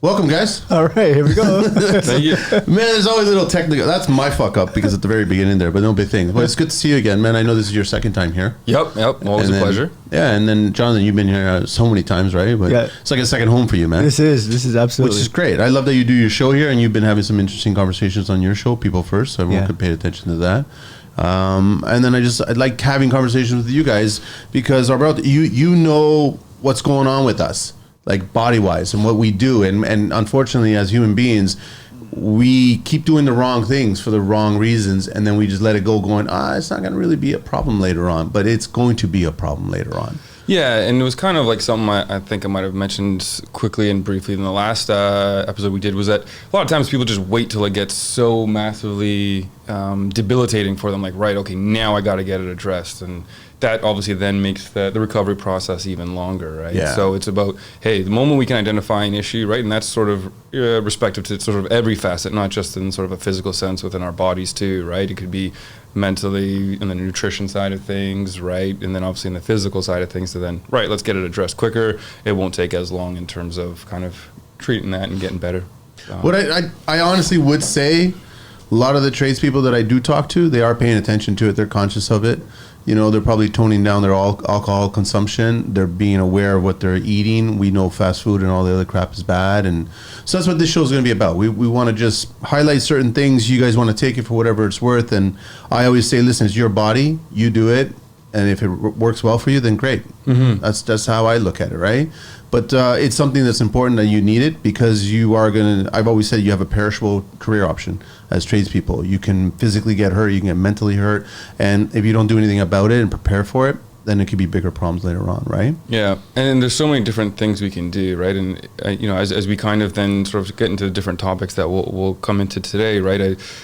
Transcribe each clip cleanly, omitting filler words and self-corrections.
Welcome, guys. All right, here we go. Thank you. Man, there's always a little technical. That's my fuck up because at the very beginning there, but no big thing. But it's good to see you again, man. I know this is your second time here. Yep. Always a pleasure. Yeah, and then Jonathan, you've been here so many times, right? But Yeah. it's like a second home for you, man. This is absolutely. Which is great. I love that you do your show here, and you've been having some interesting conversations on your show, People First, so everyone could pay attention to that. And then I like having conversations with you guys because Alberto, you know what's going on with us, like body wise and what we do, and unfortunately as human beings we keep doing the wrong things for the wrong reasons, and then we just let it go going, it's not going to really be a problem later on, but it's going to be a problem later on. Yeah, and it was kind of like something I think I might have mentioned quickly and briefly in the last episode we did, was that a lot of times people just wait till it gets so massively debilitating for them, like, right, okay, now I got to get it addressed, and that obviously then makes the recovery process even longer, right? Yeah. So it's about, hey, the moment we can identify an issue, right, and that's sort of respective to sort of every facet, not just in sort of a physical sense within our bodies too, right? It could be mentally in the nutrition side of things, right? And then obviously in the physical side of things, so then, right, let's get it addressed quicker. It won't take as long in terms of kind of treating that and getting better. What I honestly would say, a lot of the tradespeople that I do talk to, they are paying attention to it. They're conscious of it. You know, they're probably toning down their alcohol consumption. They're being aware of what they're eating. We know fast food and all the other crap is bad. And so that's what this show is going to be about. We want to just highlight certain things. You guys want to take it for whatever it's worth. And I always say, listen, it's your body. You do it. And if it works well for you, then great. Mm-hmm. That's how I look at it, right? But it's something that's important that you need it, because you are going to, I've always said, you have a perishable career option as tradespeople. You can physically get hurt, you can get mentally hurt, and if you don't do anything about it and prepare for it, then it could be bigger problems later on, right? Yeah, and there's so many different things we can do, right? And you know, as we kind of then sort of get into the different topics that we'll come into today, right?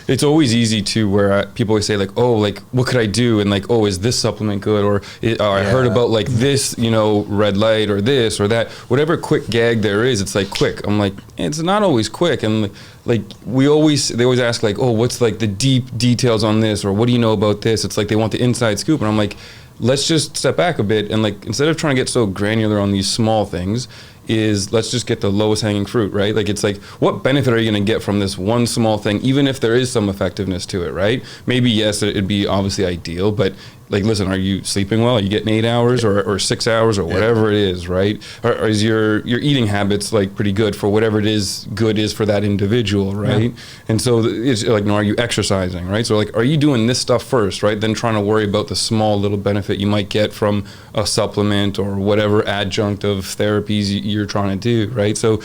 It's always easy to where people always say like, oh, like what could I do? And like, oh, is this supplement good? Or I heard about like this, you know, red light or this or that. Whatever quick gag there is, it's like quick. I'm like, it's not always quick. And like they always ask like, oh, what's like the deep details on this, or what do you know about this? It's like they want the inside scoop, and I'm like, let's just step back a bit, and like, instead of trying to get so granular on these small things, let's just get the lowest hanging fruit, right? Like, it's like, what benefit are you going to get from this one small thing, even if there is some effectiveness to it, right? Maybe, yes, it'd be obviously ideal, but like, listen, are you sleeping well? Are you getting 8 hours or 6 hours or whatever it is, right? Or is your eating habits like pretty good for whatever it is good is for that individual, right? Yeah. And so it's like, are you exercising, right? So like, are you doing this stuff first, right? Then trying to worry about the small little benefit you might get from a supplement or whatever adjunct of therapies you're trying to do, right? So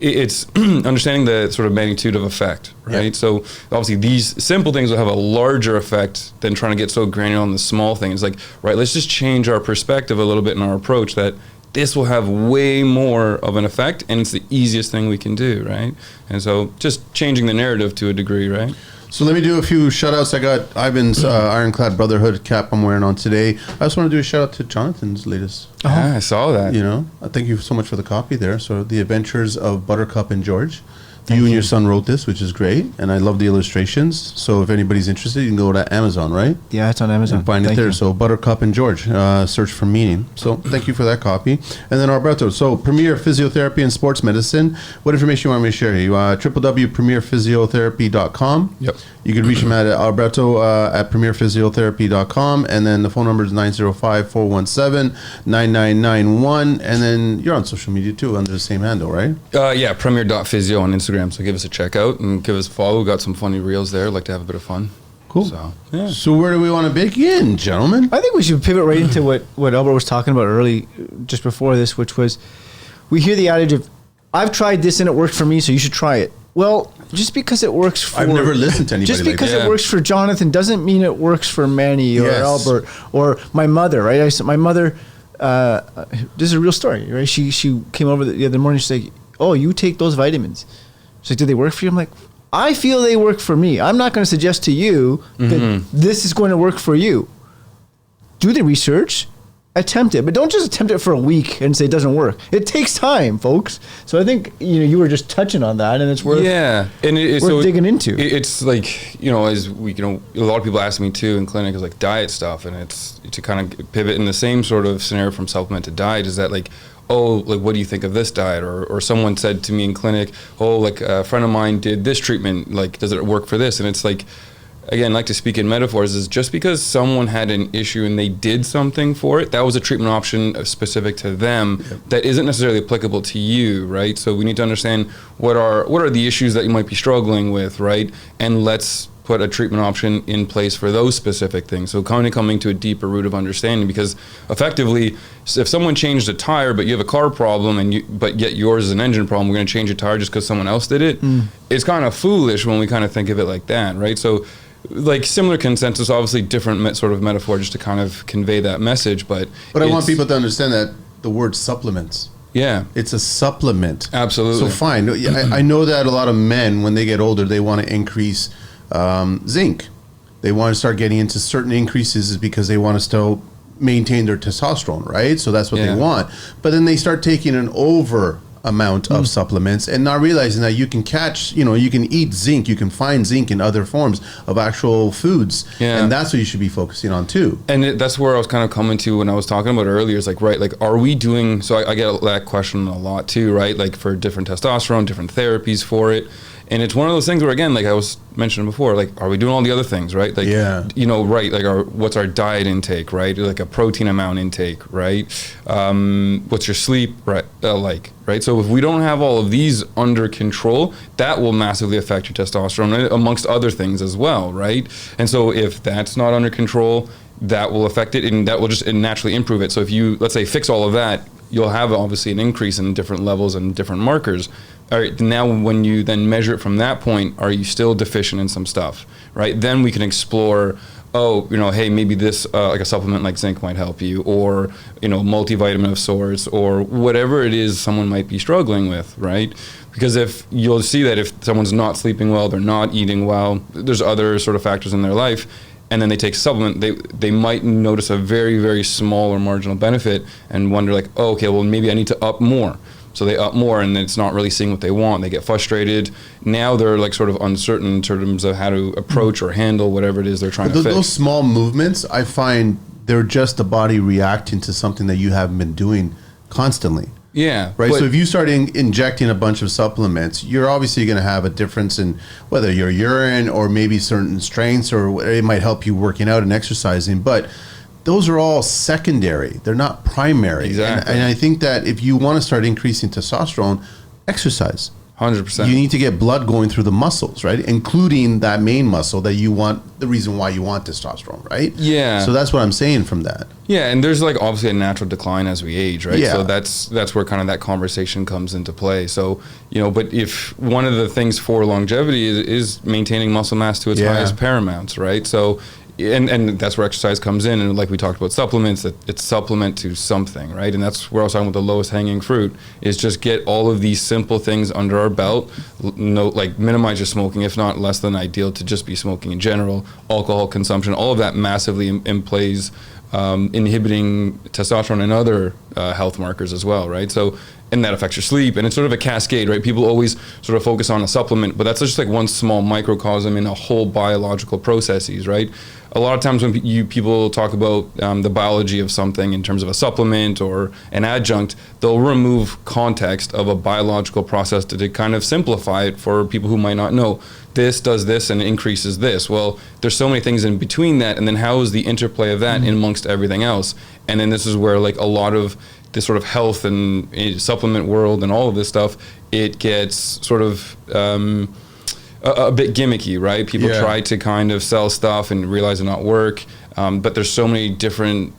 it's understanding the sort of magnitude of effect, right? Yeah. So obviously these simple things will have a larger effect than trying to get so granular on the small things. Like, right, let's just change our perspective a little bit in our approach, that this will have way more of an effect, and it's the easiest thing we can do, right? And so just changing the narrative to a degree, right? So let me do a few shout outs. I got Ivan's Ironclad Brotherhood cap I'm wearing on today. I just want to do a shout out to Jonathan's latest. Yeah, I saw that. You know, thank you so much for the copy there. So The Adventures of Buttercup and George. You and your son wrote this, which is great, and I love the illustrations. So if anybody's interested, you can go to Amazon, right? Yeah, it's on Amazon. And find it there. So Buttercup and George, search for meaning. So thank you for that copy. And then Alberto, so Premier Physiotherapy and Sports Medicine. What information you want me to share here? www.premierphysiotherapy.com. Yep. You can reach him at Alberto at premierphysiotherapy.com, and then the phone number is 905-417-9991, and then you're on social media too under the same handle, right? Yeah, premier.physio on Instagram. So give us a check out and give us a follow. We've got some funny reels there. I'd like to have a bit of fun. Cool. So, yeah. So where do we want to begin, gentlemen? I think we should pivot right into what Albert was talking about early, just before this, which was, we hear the adage of, I've tried this and it worked for me, so you should try it. Well, just because it works for... I've never listened to anybody just because like it works for Jonathan doesn't mean it works for Manny or Albert or my mother, right? My mother, this is a real story, right? She came over the other morning, she's like, oh, you take those vitamins. She's like, do they work for you? I'm like, I feel they work for me. I'm not going to suggest to you that this is going to work for you. Do the research, attempt it, but don't just attempt it for a week and say it doesn't work. It takes time, folks. So I think you were just touching on that, and it's worth and it's worth digging into. It's like, as we, a lot of people ask me too in clinic is like diet stuff, and it's to kind of pivot in the same sort of scenario from supplement to diet, is that like, oh, like, what do you think of this diet? Or someone said to me in clinic, oh, like a friend of mine did this treatment, like, does it work for this? And it's like, again, I like to speak in metaphors, is just because someone had an issue and they did something for it, that was a treatment option specific to them. Yep. That isn't necessarily applicable to you, right? So we need to understand what are the issues that you might be struggling with, right? And let's put a treatment option in place for those specific things. So kind of coming to a deeper root of understanding, because effectively, if someone changed a tire, but you have a car problem, but yet yours is an engine problem, we're going to change a tire just because someone else did it. It's kind of foolish when we kind of think of it like that, right? So, like, similar consensus, obviously different sort of metaphor just to kind of convey that message, but I want people to understand that the word supplements. Yeah. It's a supplement. Absolutely. So fine. I know that a lot of men, when they get older, they want to increase zinc. They want to start getting into certain increases is because they want to still maintain their testosterone, right? So that's what they want. But then they start taking an over amount of supplements and not realizing that you can you can eat zinc, you can find zinc in other forms of actual foods, and that's what you should be focusing on too. And that's where I was kind of coming to when I was talking about earlier, is like, right, like, are we doing, so I get that question a lot too, right? Like, for different testosterone, different therapies for it. And it's one of those things where, again, like I was mentioning before, like, are we doing all the other things, right? Like, right, like, what's our diet intake, right? Like a protein amount intake, right? What's your sleep, right? Right? So if we don't have all of these under control, that will massively affect your testosterone, amongst other things as well, right? And so if that's not under control, that will affect it, and that will just naturally improve it. So if you, let's say, fix all of that, you'll have obviously an increase in different levels and different markers. All right, now when you then measure it from that point, are you still deficient in some stuff, right? Then we can explore, hey, maybe this, like a supplement like zinc might help you, or, multivitamin of sorts, or whatever it is someone might be struggling with, right? Because if you'll see that if someone's not sleeping well, they're not eating well, there's other sort of factors in their life, and then they take a supplement, they might notice a very, very small or marginal benefit and wonder, like, oh, okay, well, maybe I need to up more. So they up more, and it's not really seeing what they want. They get frustrated. Now they're like sort of uncertain in terms of how to approach or handle whatever it is they're trying to fix. Those small movements, I find they're just the body reacting to something that you haven't been doing constantly. Yeah. Right. So if you start injecting a bunch of supplements, you're obviously going to have a difference in whether your urine or maybe certain strengths, or it might help you working out and exercising. But those are all secondary. They're not primary. Exactly. And I think that if you want to start increasing testosterone, exercise. 100%. You need to get blood going through the muscles, right? Including that main muscle that you want, the reason why you want testosterone, right? Yeah. So that's what I'm saying from that. Yeah, and there's like obviously a natural decline as we age, right? Yeah. So that's where kind of that conversation comes into play. So, but if one of the things for longevity is maintaining muscle mass to its highest paramount, right? So, and that's where exercise comes in, and like we talked about supplements, that it's supplement to something, right? And that's where I was talking about the lowest hanging fruit, is just get all of these simple things under our belt. Like minimize your smoking, if not less than ideal to just be smoking in general. Alcohol consumption, all of that massively plays inhibiting testosterone and other health markers as well, right? So, and that affects your sleep, and it's sort of a cascade, right? People always sort of focus on a supplement, but that's just like one small microcosm in a whole biological processes, right? A lot of times when people talk about the biology of something in terms of a supplement or an adjunct, they'll remove context of a biological process to kind of simplify it for people who might not know. This does this and increases this. Well, there's so many things in between that, and then how is the interplay of that in amongst everything else? And then this is where like a lot of this sort of health and supplement world and all of this stuff, it gets sort of a bit gimmicky, right? People try to kind of sell stuff and realize it not work, but there's so many different,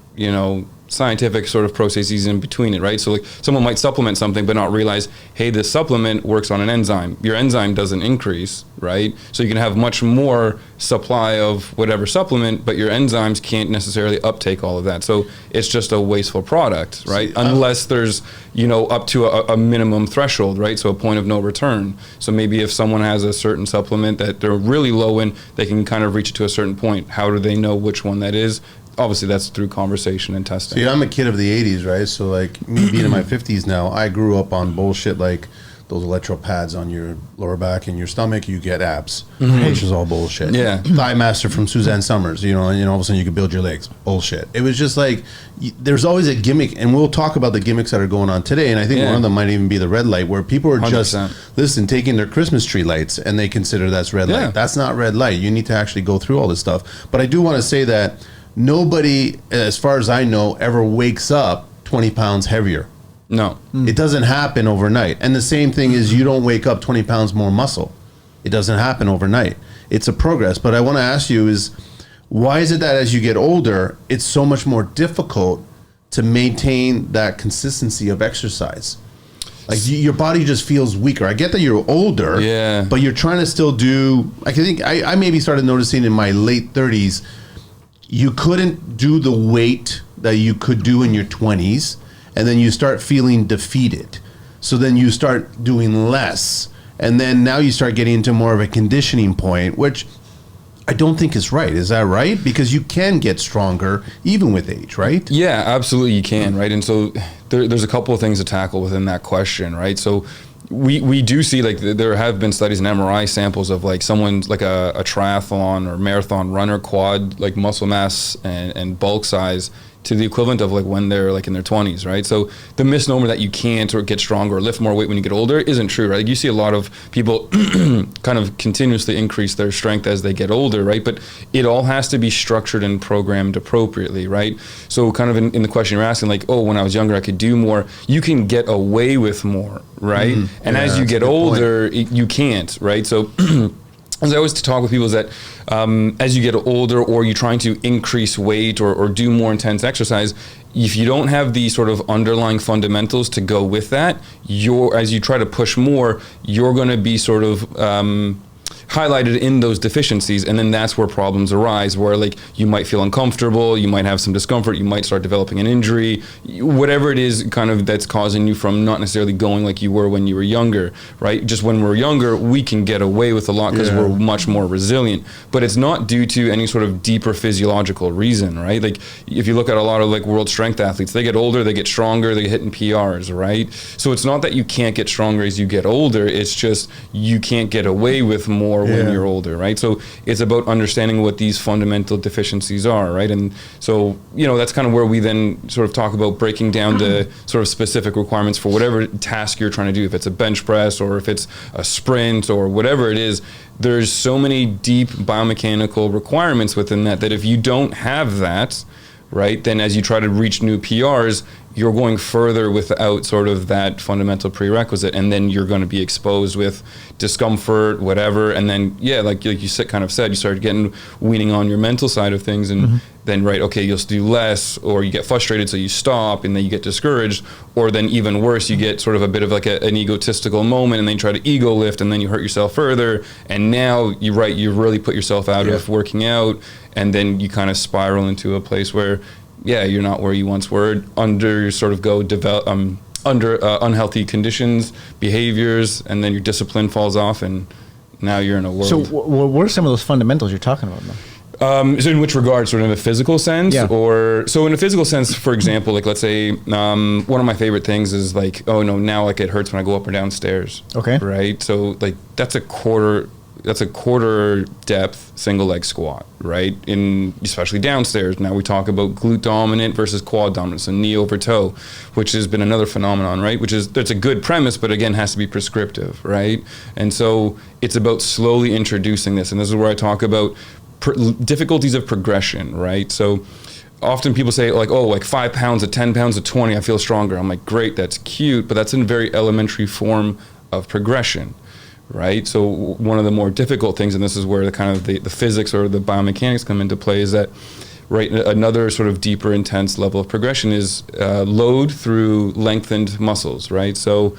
scientific sort of processes in between it, right? So like someone might supplement something but not realize, hey, this supplement works on an enzyme. Your enzyme doesn't increase, right? So you can have much more supply of whatever supplement, but your enzymes can't necessarily uptake all of that. So it's just a wasteful product, right? Unless there's, up to a minimum threshold, right? So a point of no return. So maybe if someone has a certain supplement that they're really low in, they can kind of reach it to a certain point. How do they know which one that is? Obviously, that's through conversation and testing. See, I'm a kid of the 80s, right? So, like, me being in my 50s now, I grew up on bullshit like those electro pads on your lower back and your stomach, you get abs, which is all bullshit. Yeah. Thigh Master from Suzanne Summers, and all of a sudden you can build your legs. Bullshit. It was just like, there's always a gimmick, and we'll talk about the gimmicks that are going on today, and I think one of them might even be the red light, where people are 100%. just, taking their Christmas tree lights, and they consider that's red light. That's not red light. You need to actually go through all this stuff. But I do want to say that nobody, as far as I know, ever wakes up 20 pounds heavier. No. It doesn't happen overnight. And the same thing is, you don't wake up 20 pounds more muscle. It doesn't happen overnight. It's a progress. But I want to ask you is, why is it that as you get older, it's so much more difficult to maintain that consistency of exercise? Like your body just feels weaker. I get that you're older, but you're trying to still do, I think I maybe started noticing in my late 30s, you couldn't do the weight that you could do in your 20s. And then you start feeling defeated. So then you start doing less. And then now you start getting into more of a conditioning point, which I don't think is right. Is that right? Because you can get stronger even with age, right? Yeah, absolutely you can, right? And so there's a couple of things to tackle within that question, right? So we do see, like, there have been studies and MRI samples of, like, someone's like a triathlon or marathon runner, quad, like, muscle mass and bulk size to the equivalent of, like, when they're, like, in their 20s, right? So the misnomer that you can't or get stronger or lift more weight when you get older isn't true, right? Like, you see a lot of people kind of continuously increase their strength as they get older, right? But it all has to be structured and programmed appropriately, right? So kind of in the question you're asking, like, oh, when I was younger, I could do more. You can get away with more, right? And as you get older, you can't, right? So as I always talk with people is that as you get older, or you're trying to increase weight or do more intense exercise, if you don't have the sort of underlying fundamentals to go with that, as you try to push more, you're going to be sort of highlighted in those deficiencies, and then that's where problems arise, where, like, you might feel uncomfortable, you might have some discomfort, you might start developing an injury, whatever it is kind of that's causing you from not necessarily going like you were when you were younger, right? Just when we're younger, we can get away with a lot because we're much more resilient, but it's not due to any sort of deeper physiological reason, right? Like, if you look at a lot of, like, world strength athletes, they get older, they get stronger, they get hitting PRs, right? So it's not that you can't get stronger as you get older, it's just you can't get away with more when you're older, right? So it's about understanding what these fundamental deficiencies are, right? And so, that's kind of where we then sort of talk about breaking down the sort of specific requirements for whatever task you're trying to do. If it's a bench press or if it's a sprint or whatever it is, there's so many deep biomechanical requirements within that if you don't have that, right, then as you try to reach new PRs, you're going further without sort of that fundamental prerequisite, and then you're going to be exposed with discomfort, whatever, and then like you kind of said, you start weaning on your mental side of things, and then you'll do less, or you get frustrated, so you stop, and then you get discouraged, or then even worse, you get sort of a bit of like an egotistical moment, and then you try to ego lift, and then you hurt yourself further, and now you really put yourself out of working out, and then you kind of spiral into a place where you're not where you once were, under sort of under unhealthy conditions, behaviors, and then your discipline falls off, and now you're in a world. So what are some of those fundamentals you're talking about now? So in which regard, sort of in a physical sense? Or so in a physical sense, for example, like, let's say one of my favorite things is, like, oh no, now, like, it hurts when I go up or down stairs. Okay. Right? So, like, that's a quarter depth single leg squat, right? Especially downstairs. Now we talk about glute dominant versus quad dominant, so knee over toe, which has been another phenomenon, right? That's a good premise, but again, has to be prescriptive, right? And so it's about slowly introducing this, and this is where I talk about difficulties of progression, right? So often people say, like, oh, like 5 pounds to 10 pounds to 20, I feel stronger. I'm like, great, that's cute, but that's a very elementary form of progression, right? So one of the more difficult things, and this is where the physics or the biomechanics come into play, is that, right, another sort of deeper, intense level of progression is load through lengthened muscles, right? So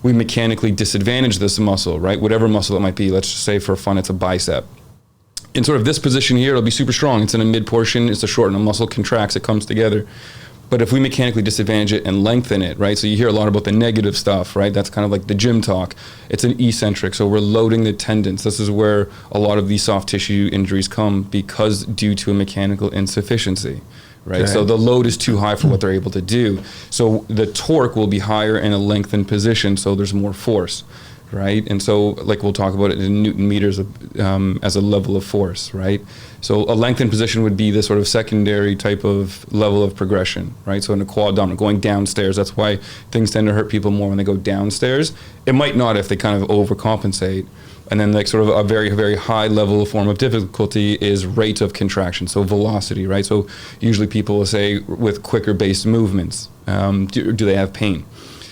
we mechanically disadvantage this muscle, right? Whatever muscle it might be. Let's just say for fun, it's a bicep. In sort of this position here, it'll be super strong. It's in a mid portion, it's a short, and a muscle contracts, it comes together. But if we mechanically disadvantage it and lengthen it, right? So you hear a lot about the negative stuff, right? That's kind of like the gym talk. It's an eccentric, so we're loading the tendons. This is where a lot of these soft tissue injuries come, because due to a mechanical insufficiency, right? Okay. So the load is too high for what they're able to do. So the torque will be higher in a lengthened position, so there's more force, right? And so, like, we'll talk about it in Newton meters as a level of force, right? So a lengthened position would be the sort of secondary type of level of progression, right? So in a quad dominant, going downstairs, that's why things tend to hurt people more when they go downstairs. It might not if they kind of overcompensate. And then, like, sort of a very, very high level form of difficulty is rate of contraction, so velocity, right? So usually people will say with quicker based movements, do they have pain?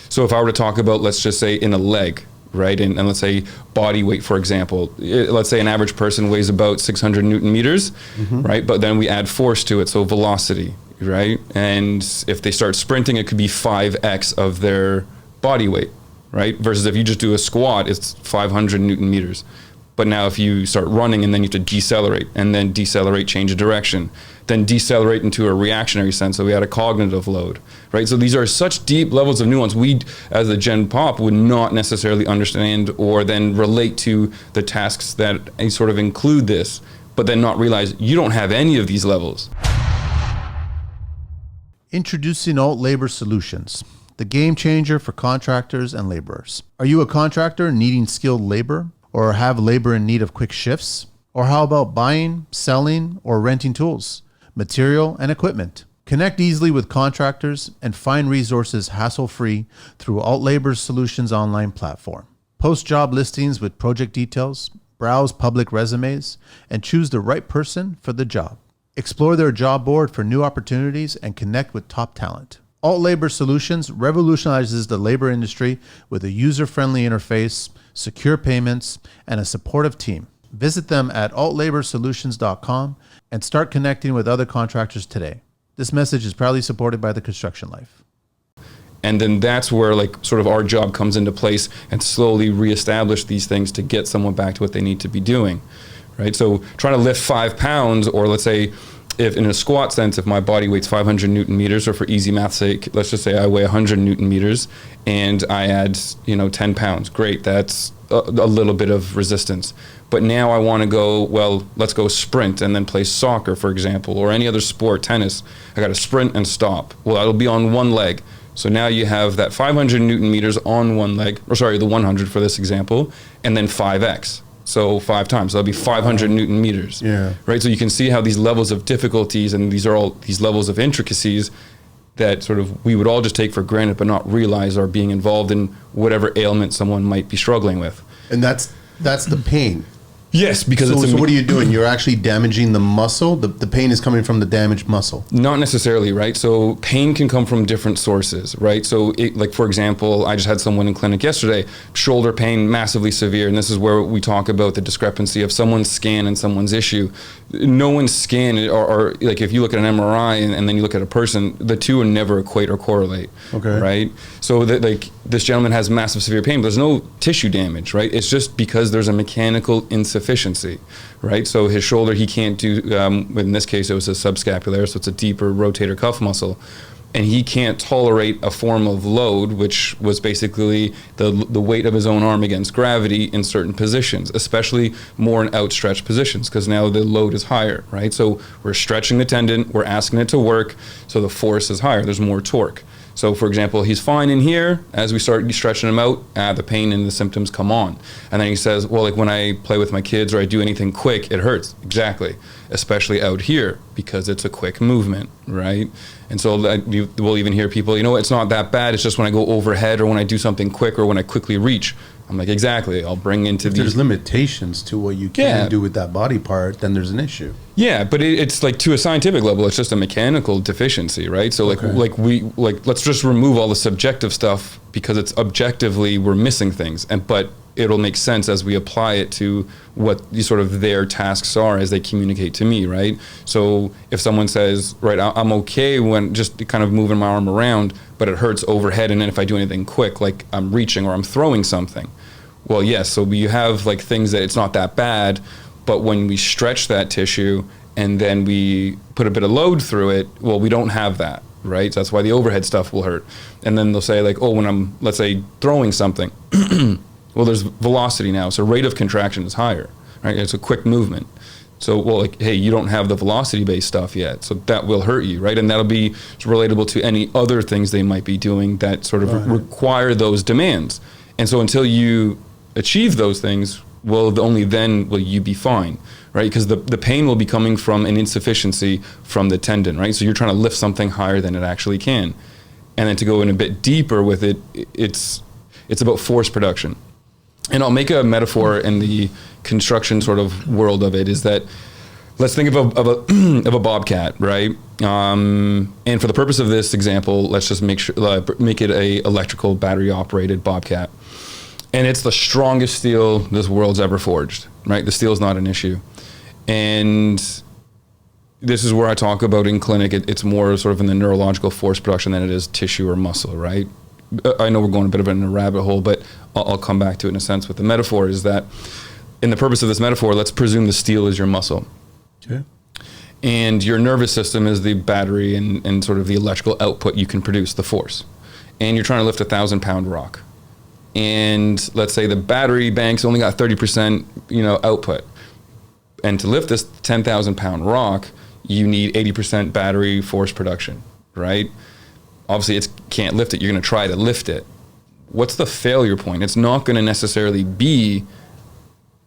So if I were to talk about, let's just say in a leg, right? And let's say body weight, for example, let's say an average person weighs about 600 Newton meters, right? But then we add force to it, so velocity, right? And if they start sprinting, it could be 5x of their body weight, right? Versus if you just do a squat, it's 500 Newton meters. But now if you start running and then you have to decelerate, and then decelerate, change of direction, then decelerate into a reactionary sense, so we had a cognitive load, right? So these are such deep levels of nuance. We, as a Gen Pop, would not necessarily understand or then relate to the tasks that sort of include this, but then not realize you don't have any of these levels. Introducing Alt Labor Solutions, the game changer for contractors and laborers. Are you a contractor needing skilled labor, or have labor in need of quick shifts? Or how about buying, selling, or renting tools, material, and equipment? Connect easily with contractors and find resources hassle-free through Alt Labor Solutions online platform. Post job listings with project details, browse public resumes, and choose the right person for the job. Explore their job board for new opportunities and connect with top talent. Alt Labor Solutions revolutionizes the labor industry with a user-friendly interface, secure payments, and a supportive team. Visit them at altlaborsolutions.com and start connecting with other contractors today. This message is proudly supported by the Construction Life. And then that's where, like, sort of our job comes into place and slowly reestablish these things to get someone back to what they need to be doing, right? So trying to lift 5 pounds, or let's say, if in a squat sense, if my body weight's 500 Newton meters, or for easy math's sake, let's just say I weigh 100 Newton meters and I add, 10 pounds. Great, that's a little bit of resistance. But now I want to go, well, let's go sprint and then play soccer, for example, or any other sport, tennis. I got to sprint and stop. Well, that'll be on one leg. So now you have that 500 Newton meters on one leg, or sorry, the 100 for this example, and then 5x. So 5 times, so that'll be 500 Newton meters. Yeah. Right. So you can see how these levels of difficulties and these are all these levels of intricacies that sort of we would all just take for granted, but not realize are being involved in whatever ailment someone might be struggling with. And that's the pain. Yes, because So what are you doing? You're actually damaging the muscle? The pain is coming from the damaged muscle? Not necessarily, right? So pain can come from different sources, right? So like, for example, I just had someone in clinic yesterday, shoulder pain, massively severe. And this is where we talk about the discrepancy of someone's scan and someone's issue. No one's scan, or like if you look at an MRI and then you look at a person, the two would never equate or correlate, Okay. right? So that, like, this gentleman has massive severe pain, but there's no tissue damage, right? It's just because there's a mechanical insufficiency, right? So his shoulder, he can't do, in this case, it was a subscapular, so it's a deeper rotator cuff muscle. And he can't tolerate a form of load, which was basically the weight of his own arm against gravity in certain positions, especially more in outstretched positions, because now the load is higher, right? So we're stretching the tendon, we're asking it to work, so the force is higher, there's more torque. So, for example, he's fine in here. As we start stretching him out, the pain and the symptoms come on. And then he says, well, like when I play with my kids or I do anything quick, it hurts. Exactly. Especially out here, because it's a quick movement, right? And so we'll even hear people, it's not that bad. It's just when I go overhead or when I do something quick or when I quickly reach. I'm like, exactly. I'll bring into these. There's limitations to what you can do with that body part, then there's an issue. Yeah, but it's like to a scientific level, it's just a mechanical deficiency, right? So let's just remove all the subjective stuff because it's objectively we're missing things, but it'll make sense as we apply it to what sort of their tasks are as they communicate to me, right? So if someone says, right, I'm okay when just kind of moving my arm around, but it hurts overhead, and then if I do anything quick, like I'm reaching or I'm throwing something, well, yes, so you have like things that it's not that bad, but when we stretch that tissue and then we put a bit of load through it, well, we don't have that, right? So that's why the overhead stuff will hurt. And then they'll say like, oh, when I'm, let's say, throwing something, well, there's velocity now, so rate of contraction is higher, right? It's a quick movement. So, well, like, hey, you don't have the velocity-based stuff yet, so that will hurt you, right? And that'll be relatable to any other things they might be doing that sort of require those demands. And so until you achieve those things, well, only then will you be fine, right? Because the pain will be coming from an insufficiency from the tendon, right? So you're trying to lift something higher than it actually can. And then to go in a bit deeper with it, it's about force production. And I'll make a metaphor in the construction sort of world of it, is that let's think of a bobcat, right? And for the purpose of this example, let's just make it a electrical battery operated bobcat. And it's the strongest steel this world's ever forged, right? The steel is not an issue. And this is where I talk about in clinic, it's more sort of in the neurological force production than it is tissue or muscle, right? I know we're going a bit of a rabbit hole, but I'll come back to it in a sense. With the metaphor is that, in the purpose of this metaphor, let's presume the steel is your muscle. Okay. And your nervous system is the battery and sort of the electrical output you can produce, the force. And you're trying to lift 1,000-pound rock. And let's say the battery bank's only got 30%, output. And to lift this 10,000-pound rock, you need 80% battery force production, right? Obviously, it can't lift it. You're going to try to lift it. What's the failure point? It's not going to necessarily be,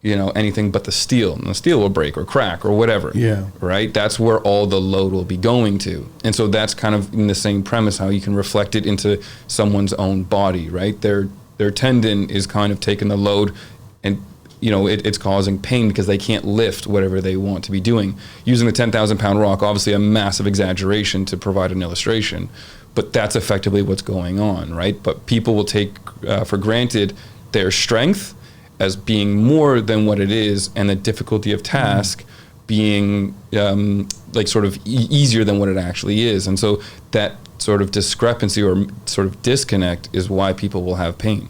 anything but the steel. And the steel will break or crack or whatever. Yeah. Right? That's where all the load will be going to. And so that's kind of in the same premise how you can reflect it into someone's own body, right? Their tendon is kind of taking the load and it's causing pain because they can't lift whatever they want to be doing. Using the 10,000-pound rock, obviously a massive exaggeration to provide an illustration, but that's effectively what's going on, right? But people will take for granted their strength as being more than what it is, and the difficulty of task being sort of easier than what it actually is. And so that sort of discrepancy or sort of disconnect is why people will have pain.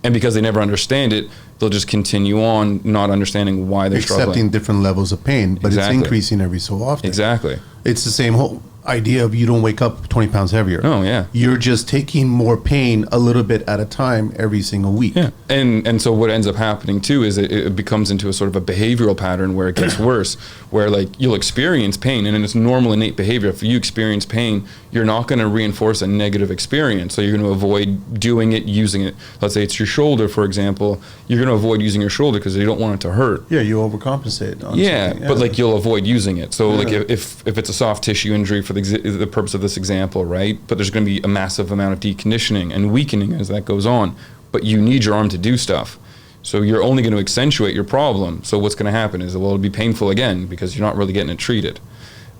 And because they never understand it, they'll just continue on not understanding why they're accepting struggling. Different levels of pain, but Exactly. it's increasing every so often. Exactly. It's the same whole idea of you don't wake up 20 pounds heavier. Oh, yeah. You're just taking more pain a little bit at a time every single week. Yeah. And so what ends up happening too is it becomes into a sort of a behavioral pattern where it gets worse, where like you'll experience pain, and it's normal innate behavior. If you experience pain, you're not going to reinforce a negative experience. So you're going to avoid doing it, using it. Let's say it's your shoulder, for example. You're going to avoid using your shoulder because you don't want it to hurt. Yeah, you overcompensate. On Yeah, something. but like you'll avoid using it. So like if it's a soft tissue injury for the purpose of this example, right? But there's going to be a massive amount of deconditioning and weakening as that goes on. But you need your arm to do stuff. So you're only going to accentuate your problem. So what's going to happen is, it'll be painful again because you're not really getting it treated,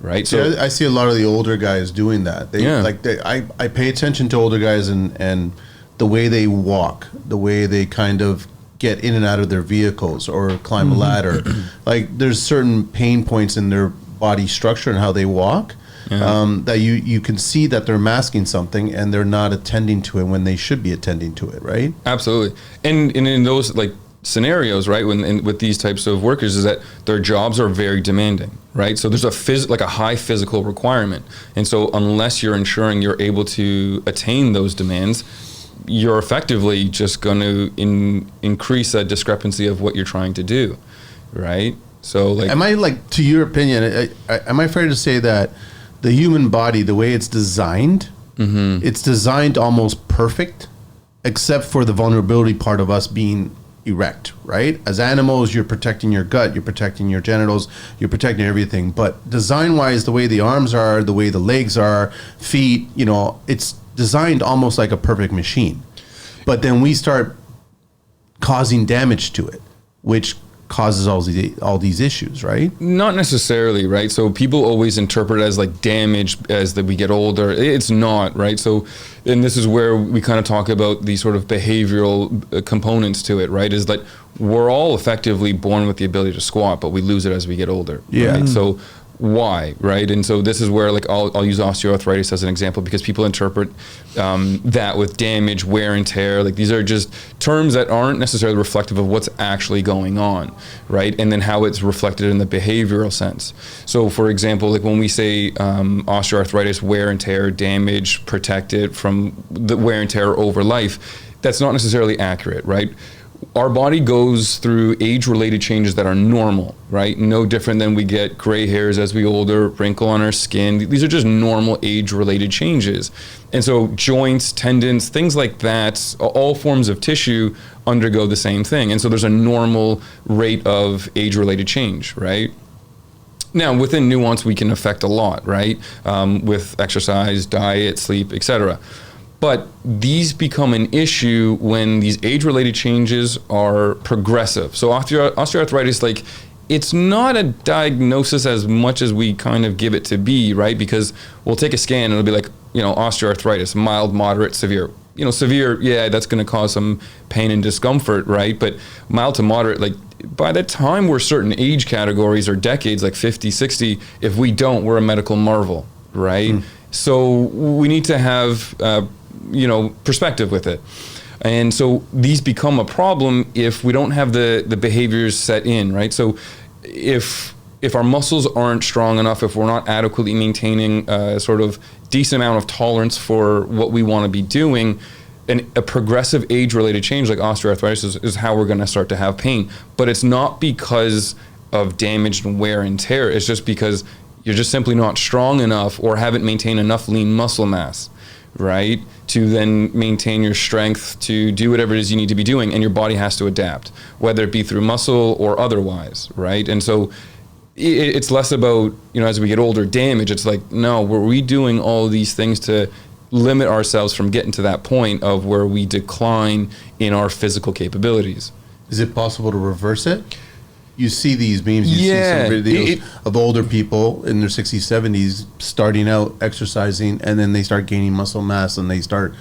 right? So yeah, I see a lot of the older guys doing that. I pay attention to older guys and the way they walk, the way they kind of get in and out of their vehicles or climb a ladder. Like there's certain pain points in their body structure and how they walk. That you can see that they're masking something and they're not attending to it when they should be attending to it, right? Absolutely. And in those like scenarios, right, with these types of workers, is that their jobs are very demanding, right? So there's a high physical requirement. And so unless you're ensuring you're able to attain those demands, you're effectively just going to increase that discrepancy of what you're trying to do, right? So like, am I like, to your opinion, am I fair to say that the human body, the way it's designed, it's designed almost perfect, except for the vulnerability part of us being erect, right? As animals, you're protecting your gut, you're protecting your genitals, you're protecting everything. But design-wise, the way the arms are, the way the legs are, feet, it's designed almost like a perfect machine. But then we start causing damage to it, which causes all these issues, right? Not necessarily, right? So people always interpret it as like damage as that we get older. It's not, right? So, and this is where we kind of talk about the sort of behavioral components to it, right? Is that we're all effectively born with the ability to squat, but we lose it as we get older. Yeah. Right? So why, right? And so this is where like I'll use osteoarthritis as an example because people interpret that with damage, wear and tear. Like these are just terms that aren't necessarily reflective of what's actually going on, right? And then how it's reflected in the behavioral sense. So for example, like when we say osteoarthritis, wear and tear, damage, protect it from the wear and tear over life, that's not necessarily accurate, right? our body goes through age-related changes that are normal, right? No different than we get gray hairs as we older, wrinkle on our skin. These are just normal age-related changes. And so joints, tendons, things like that, all forms of tissue undergo the same thing. And so there's a normal rate of age-related change, right? Now, within nuance, we can affect a lot, right? With exercise, diet, sleep, etc. But these become an issue when these age-related changes are progressive. So osteoarthritis, like, it's not a diagnosis as much as we kind of give it to be, right? Because we'll take a scan and it'll be like, osteoarthritis, mild, moderate, severe. Severe, yeah, that's going to cause some pain and discomfort, right? But mild to moderate, like, by the time we're certain age categories or decades, like 50, 60, if we don't, we're a medical marvel, right? So we need to have perspective with it. And so these become a problem if we don't have the behaviors set in, right? So if our muscles aren't strong enough, if we're not adequately maintaining a sort of decent amount of tolerance for what we want to be doing, and a progressive age-related change like osteoarthritis is how we're going to start to have pain. But it's not because of damage and wear and tear. It's just because you're just simply not strong enough or haven't maintained enough lean muscle mass, right, to then maintain your strength to do whatever it is you need to be doing, and your body has to adapt, whether it be through muscle or otherwise, right? And so it's less about, as we get older, damage. It's like, no, were we doing all these things to limit ourselves from getting to that point of where we decline in our physical capabilities? Is it possible to reverse it? You see these memes, you see some videos of older people in their 60s, 70s starting out exercising, and then they start gaining muscle mass and they start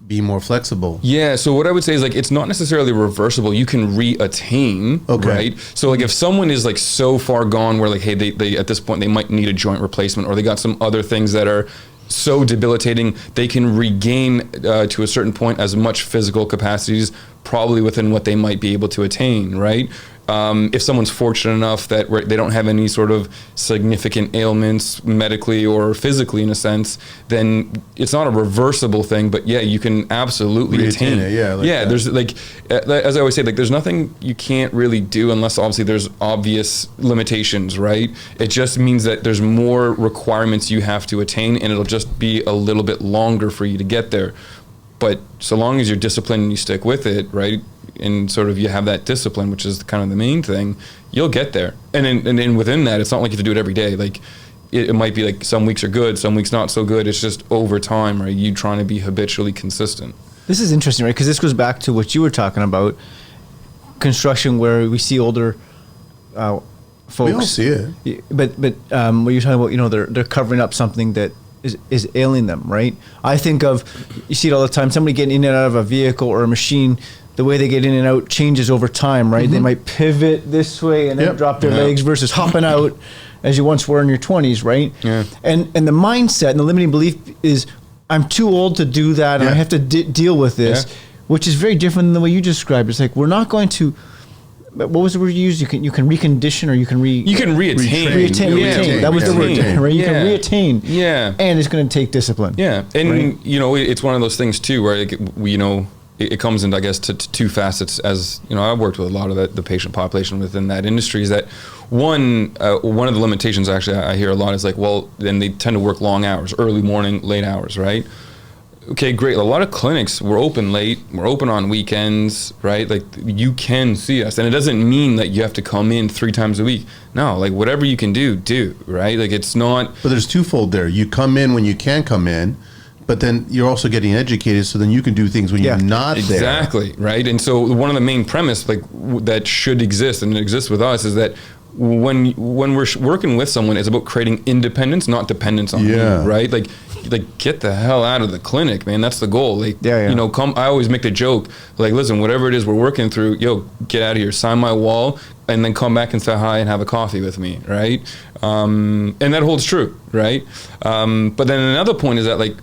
being more flexible. Yeah, so what I would say is, like, it's not necessarily reversible. You can re-attain, right? So like if someone is like so far gone where like, hey, they at this point they might need a joint replacement, or they got some other things that are so debilitating, they can regain to a certain point as much physical capacities probably within what they might be able to attain, right? If someone's fortunate enough that they don't have any sort of significant ailments medically or physically in a sense, then it's not a reversible thing, but yeah, you can absolutely attain it. Yeah, there's like, as I always say, like, there's nothing you can't really do unless obviously there's obvious limitations, right? It just means that there's more requirements you have to attain, and it'll just be a little bit longer for you to get there. But so long as you're disciplined and you stick with it, right, and sort of you have that discipline, which is kind of the main thing, you'll get there. And then within that, it's not like you have to do it every day. Like it might be like some weeks are good, some weeks not so good. It's just over time, right? You trying to be habitually consistent. This is interesting, right? Because this goes back to what you were talking about, construction, where we see older folks. We all see it. But what you're talking about, they're covering up something that is ailing them, right? I think of, you see it all the time, somebody getting in and out of a vehicle or a machine, the way they get in and out changes over time, right? They might pivot this way and then drop their legs versus hopping out as you once were in your 20s, right? Yeah. And the mindset and the limiting belief is, I'm too old to do that and I have to deal with this, which is very different than the way you described. It's like, we're not going to, what was the word you used? You can recondition, or you can reattain. Reattain. That was the word, right? You can reattain. Yeah. And it's going to take discipline. Yeah. And it's one of those things too, where it comes into, I guess, to two facets. As I've worked with a lot of the patient population within that industry. Is that one of the limitations actually I hear a lot is like, well, then they tend to work long hours, early morning, late hours, right? Okay, great. A lot of clinics, we're open late, we're open on weekends, right? Like, you can see us. And it doesn't mean that you have to come in 3 times a week. No, like, whatever you can do, right? Like, it's not... But there's twofold there. You come in when you can come in, but then you're also getting educated, so then you can do things when you're not there. Exactly, right? And so one of the main premise, like, that should exist, and it exists with us, is that when we're working with someone, it's about creating independence, not dependence on you, right? Like get the hell out of the clinic, man. That's the goal. Like, come. I always make the joke, like, listen, whatever it is we're working through, get out of here, sign my wall, and then come back and say hi and have a coffee with me, right? And that holds true, right? But then another point is that, like,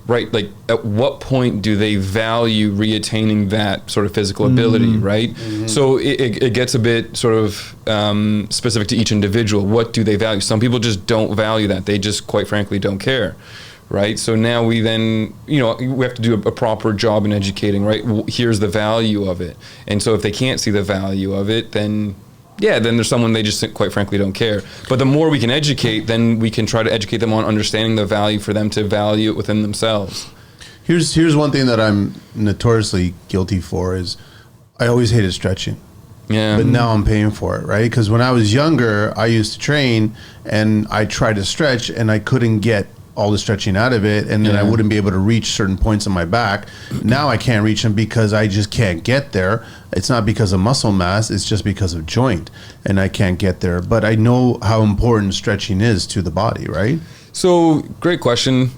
at what point do they value reattaining that sort of physical ability, right? So it gets a bit sort of specific to each individual. What do they value? Some people just don't value that. They just, quite frankly, don't care, right? So now we then, we have to do a proper job in educating, right? Here's the value of it. And so if they can't see the value of it, then there's someone they just quite frankly don't care. But the more we can educate, then we can try to educate them on understanding the value for them to value it within themselves. Here's one thing that I'm notoriously guilty for is I always hated stretching. Yeah. But now I'm paying for it, right? Because when I was younger, I used to train and I tried to stretch and I couldn't get all the stretching out of it, and then I wouldn't be able to reach certain points in my back. Now I can't reach them because I just can't get there. It's not because of muscle mass, it's just because of joint, and I can't get there. But I know how important stretching is to the body, right? So, great question.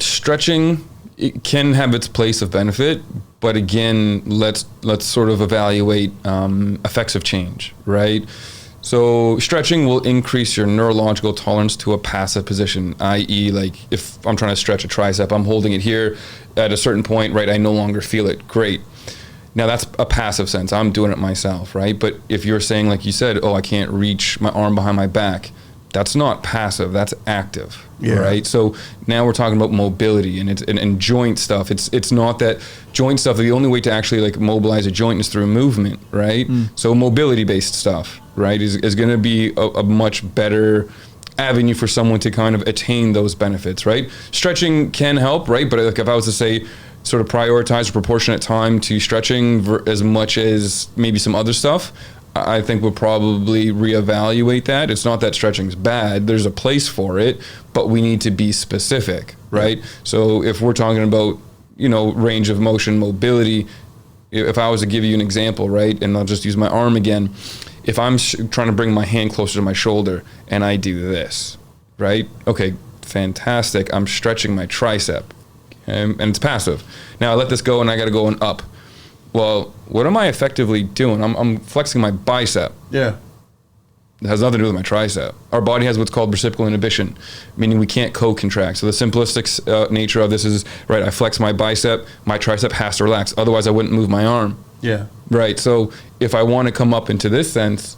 Stretching, it can have its place of benefit, but again, let's sort of evaluate effects of change, right? So stretching will increase your neurological tolerance to a passive position, i.e. like if I'm trying to stretch a tricep, I'm holding it here at a certain point, right? I no longer feel it. Great. Now that's a passive sense. I'm doing it myself, right? But if you're saying, like you said, I can't reach my arm behind my back, that's not passive, that's active, right? So now we're talking about mobility and joint stuff. It's not that joint stuff, the only way to actually like mobilize a joint is through movement, right? So mobility-based stuff, right, is going to be a much better avenue for someone to kind of attain those benefits, right? Stretching can help, right? But like if I was to say, sort of prioritize a proportionate time to stretching as much as maybe some other stuff, I think we'll probably reevaluate that. It's not that stretching's bad. There's a place for it, but we need to be specific, right? So if we're talking about, range of motion, mobility, if I was to give you an example, right, and I'll just use my arm again, if I'm trying to bring my hand closer to my shoulder and I do this, right? Okay, fantastic. I'm stretching my tricep, and it's passive. Now I let this go and I got to go and up. Well, what am I effectively doing? I'm flexing my bicep. Yeah. It has nothing to do with my tricep. Our body has what's called reciprocal inhibition, meaning we can't co-contract. So the simplistic nature of this is, right, I flex my bicep, my tricep has to relax. Otherwise, I wouldn't move my arm. Yeah. Right. So if I want to come up into this sense,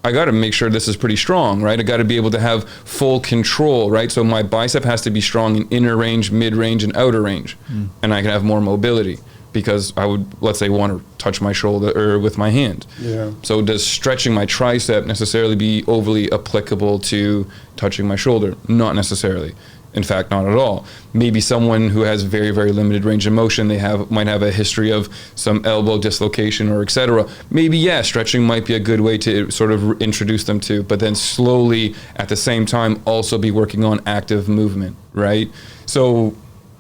I got to make sure this is pretty strong, right? I got to be able to have full control, right? So my bicep has to be strong in inner range, mid range, and outer range. And I can have more mobility because I would, let's say, want to touch my shoulder or with my hand. Yeah. So does stretching my tricep necessarily be overly applicable to touching my shoulder? Not necessarily. In fact, not at all. Maybe someone who has very, very limited range of motion, might have a history of some elbow dislocation or et cetera. Maybe, stretching might be a good way to sort of introduce them to, but then slowly at the same time also be working on active movement, right? So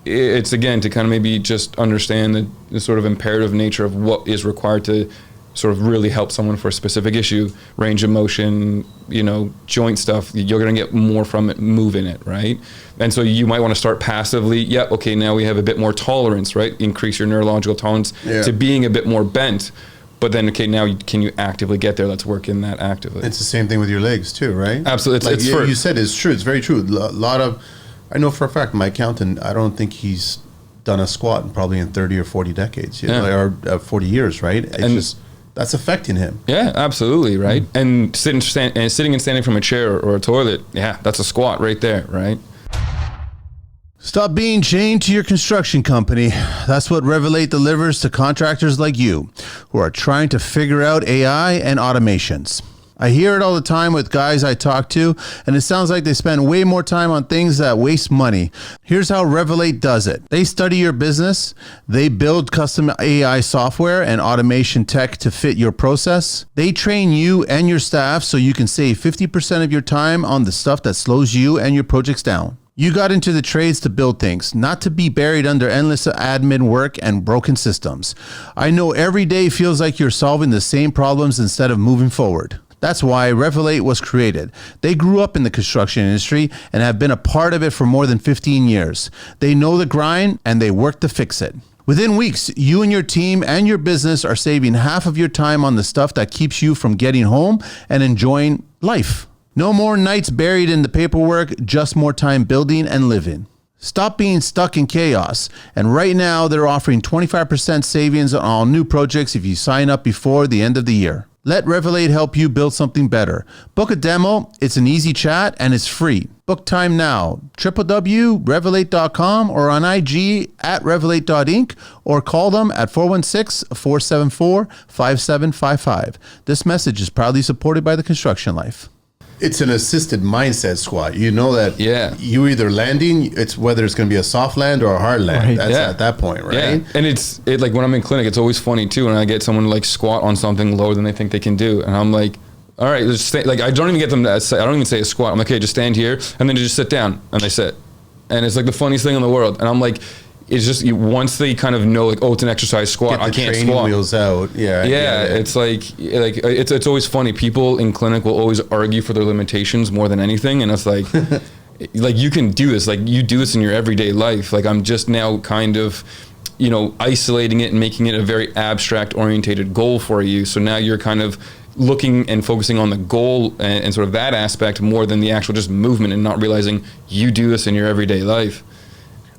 it's, again, to kind of maybe just understand the sort of imperative nature of what is required to sort of really help someone for a specific issue. Range of motion, joint stuff, you're going to get more from it, moving it, right? And so you might want to start passively. Okay, now we have a bit more tolerance, right? Increase your neurological tolerance to being a bit more bent. But then, okay, now can you actively get there? Let's work in that actively. It's the same thing with your legs too, right? Absolutely. You said it's true. It's very true. A lot of, I know for a fact, my accountant, I don't think he's done a squat probably in 30 or 40 decades, or 40 years, right? That's affecting him. Yeah, absolutely, right? And sitting and standing from a chair or a toilet, that's a squat right there, right? Stop being chained to your construction company. That's what Revelate delivers to contractors like you who are trying to figure out AI and automations. I hear it all the time with guys I talk to, and it sounds like they spend way more time on things that waste money. Here's how Revelate does it. They study your business, they build custom AI software and automation tech to fit your process. They train you and your staff so you can save 50% of your time on the stuff that slows you and your projects down. You got into the trades to build things, not to be buried under endless admin work and broken systems. I know every day feels like you're solving the same problems instead of moving forward. That's why Revelate was created. They grew up in the construction industry and have been a part of it for more than 15 years. They know the grind and they work to fix it. Within weeks, you and your team and your business are saving half of your time on the stuff that keeps you from getting home and enjoying life. No more nights buried in the paperwork, just more time building and living. Stop being stuck in chaos. And right now, they're offering 25% savings on all new projects if you sign up before the end of the year. Let Revelate help you build something better. Book a demo. It's an easy chat and it's free. Book time now. www.revelate.com or on IG at revelate.inc or call them at 416-474-5755. This message is proudly supported by the Construction Life. It's an assisted mindset squat. You know that you either landing, it's whether it's going to be a soft land or a hard land. Right. That's at that point, right? Yeah. And it's like when I'm in clinic, it's always funny too when I get someone to like squat on something lower than they think they can do, and I'm like, all right, let's stay. Like I don't even get them to say, I don't even say a squat. I'm like, okay, just stand here, and then just sit down, and they sit, and it's like the funniest thing in the world. And I'm like, it's just once they kind of know like, oh, it's an exercise squat, I can't squat. Wheels out. It's like it's always funny. People in clinic will always argue for their limitations more than anything, and it's like like you can do this, like you do this in your everyday life. Like I'm just now kind of isolating it and making it a very abstract orientated goal for you. So now you're kind of looking and focusing on the goal and sort of that aspect more than the actual just movement, and not realizing you do this in your everyday life.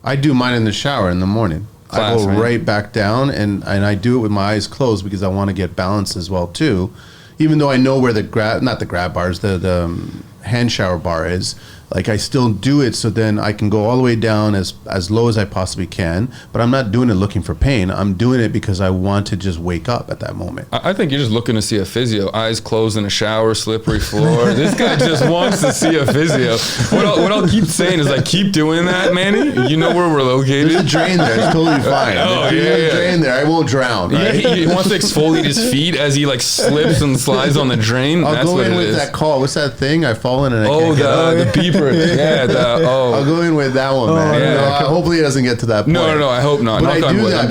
I do mine in the shower in the morning. I go right back down, and I do it with my eyes closed because I want to get balance as well too. Even though I know where the grab bars, the hand shower bar is, like I still do it so then I can go all the way down as low as I possibly can, but I'm not doing it looking for pain. I'm doing it because I want to just wake up at that moment. I think you're just looking to see a physio. Eyes closed in a shower, slippery floor. This guy just wants to see a physio. What I'll keep saying is like, keep doing that, Manny. You know where we're located. There's a drain there. It's totally fine. There's a drain there. I won't drown. Right? Yeah, he wants to exfoliate his feet as he like slips and slides on the drain. I'll go in with that call. What's that thing? I've fallen and I can't get up. The beeper. Yeah. I'll go in with that one, man. Yeah. Hopefully it doesn't get to that point. No, I hope not. But I do that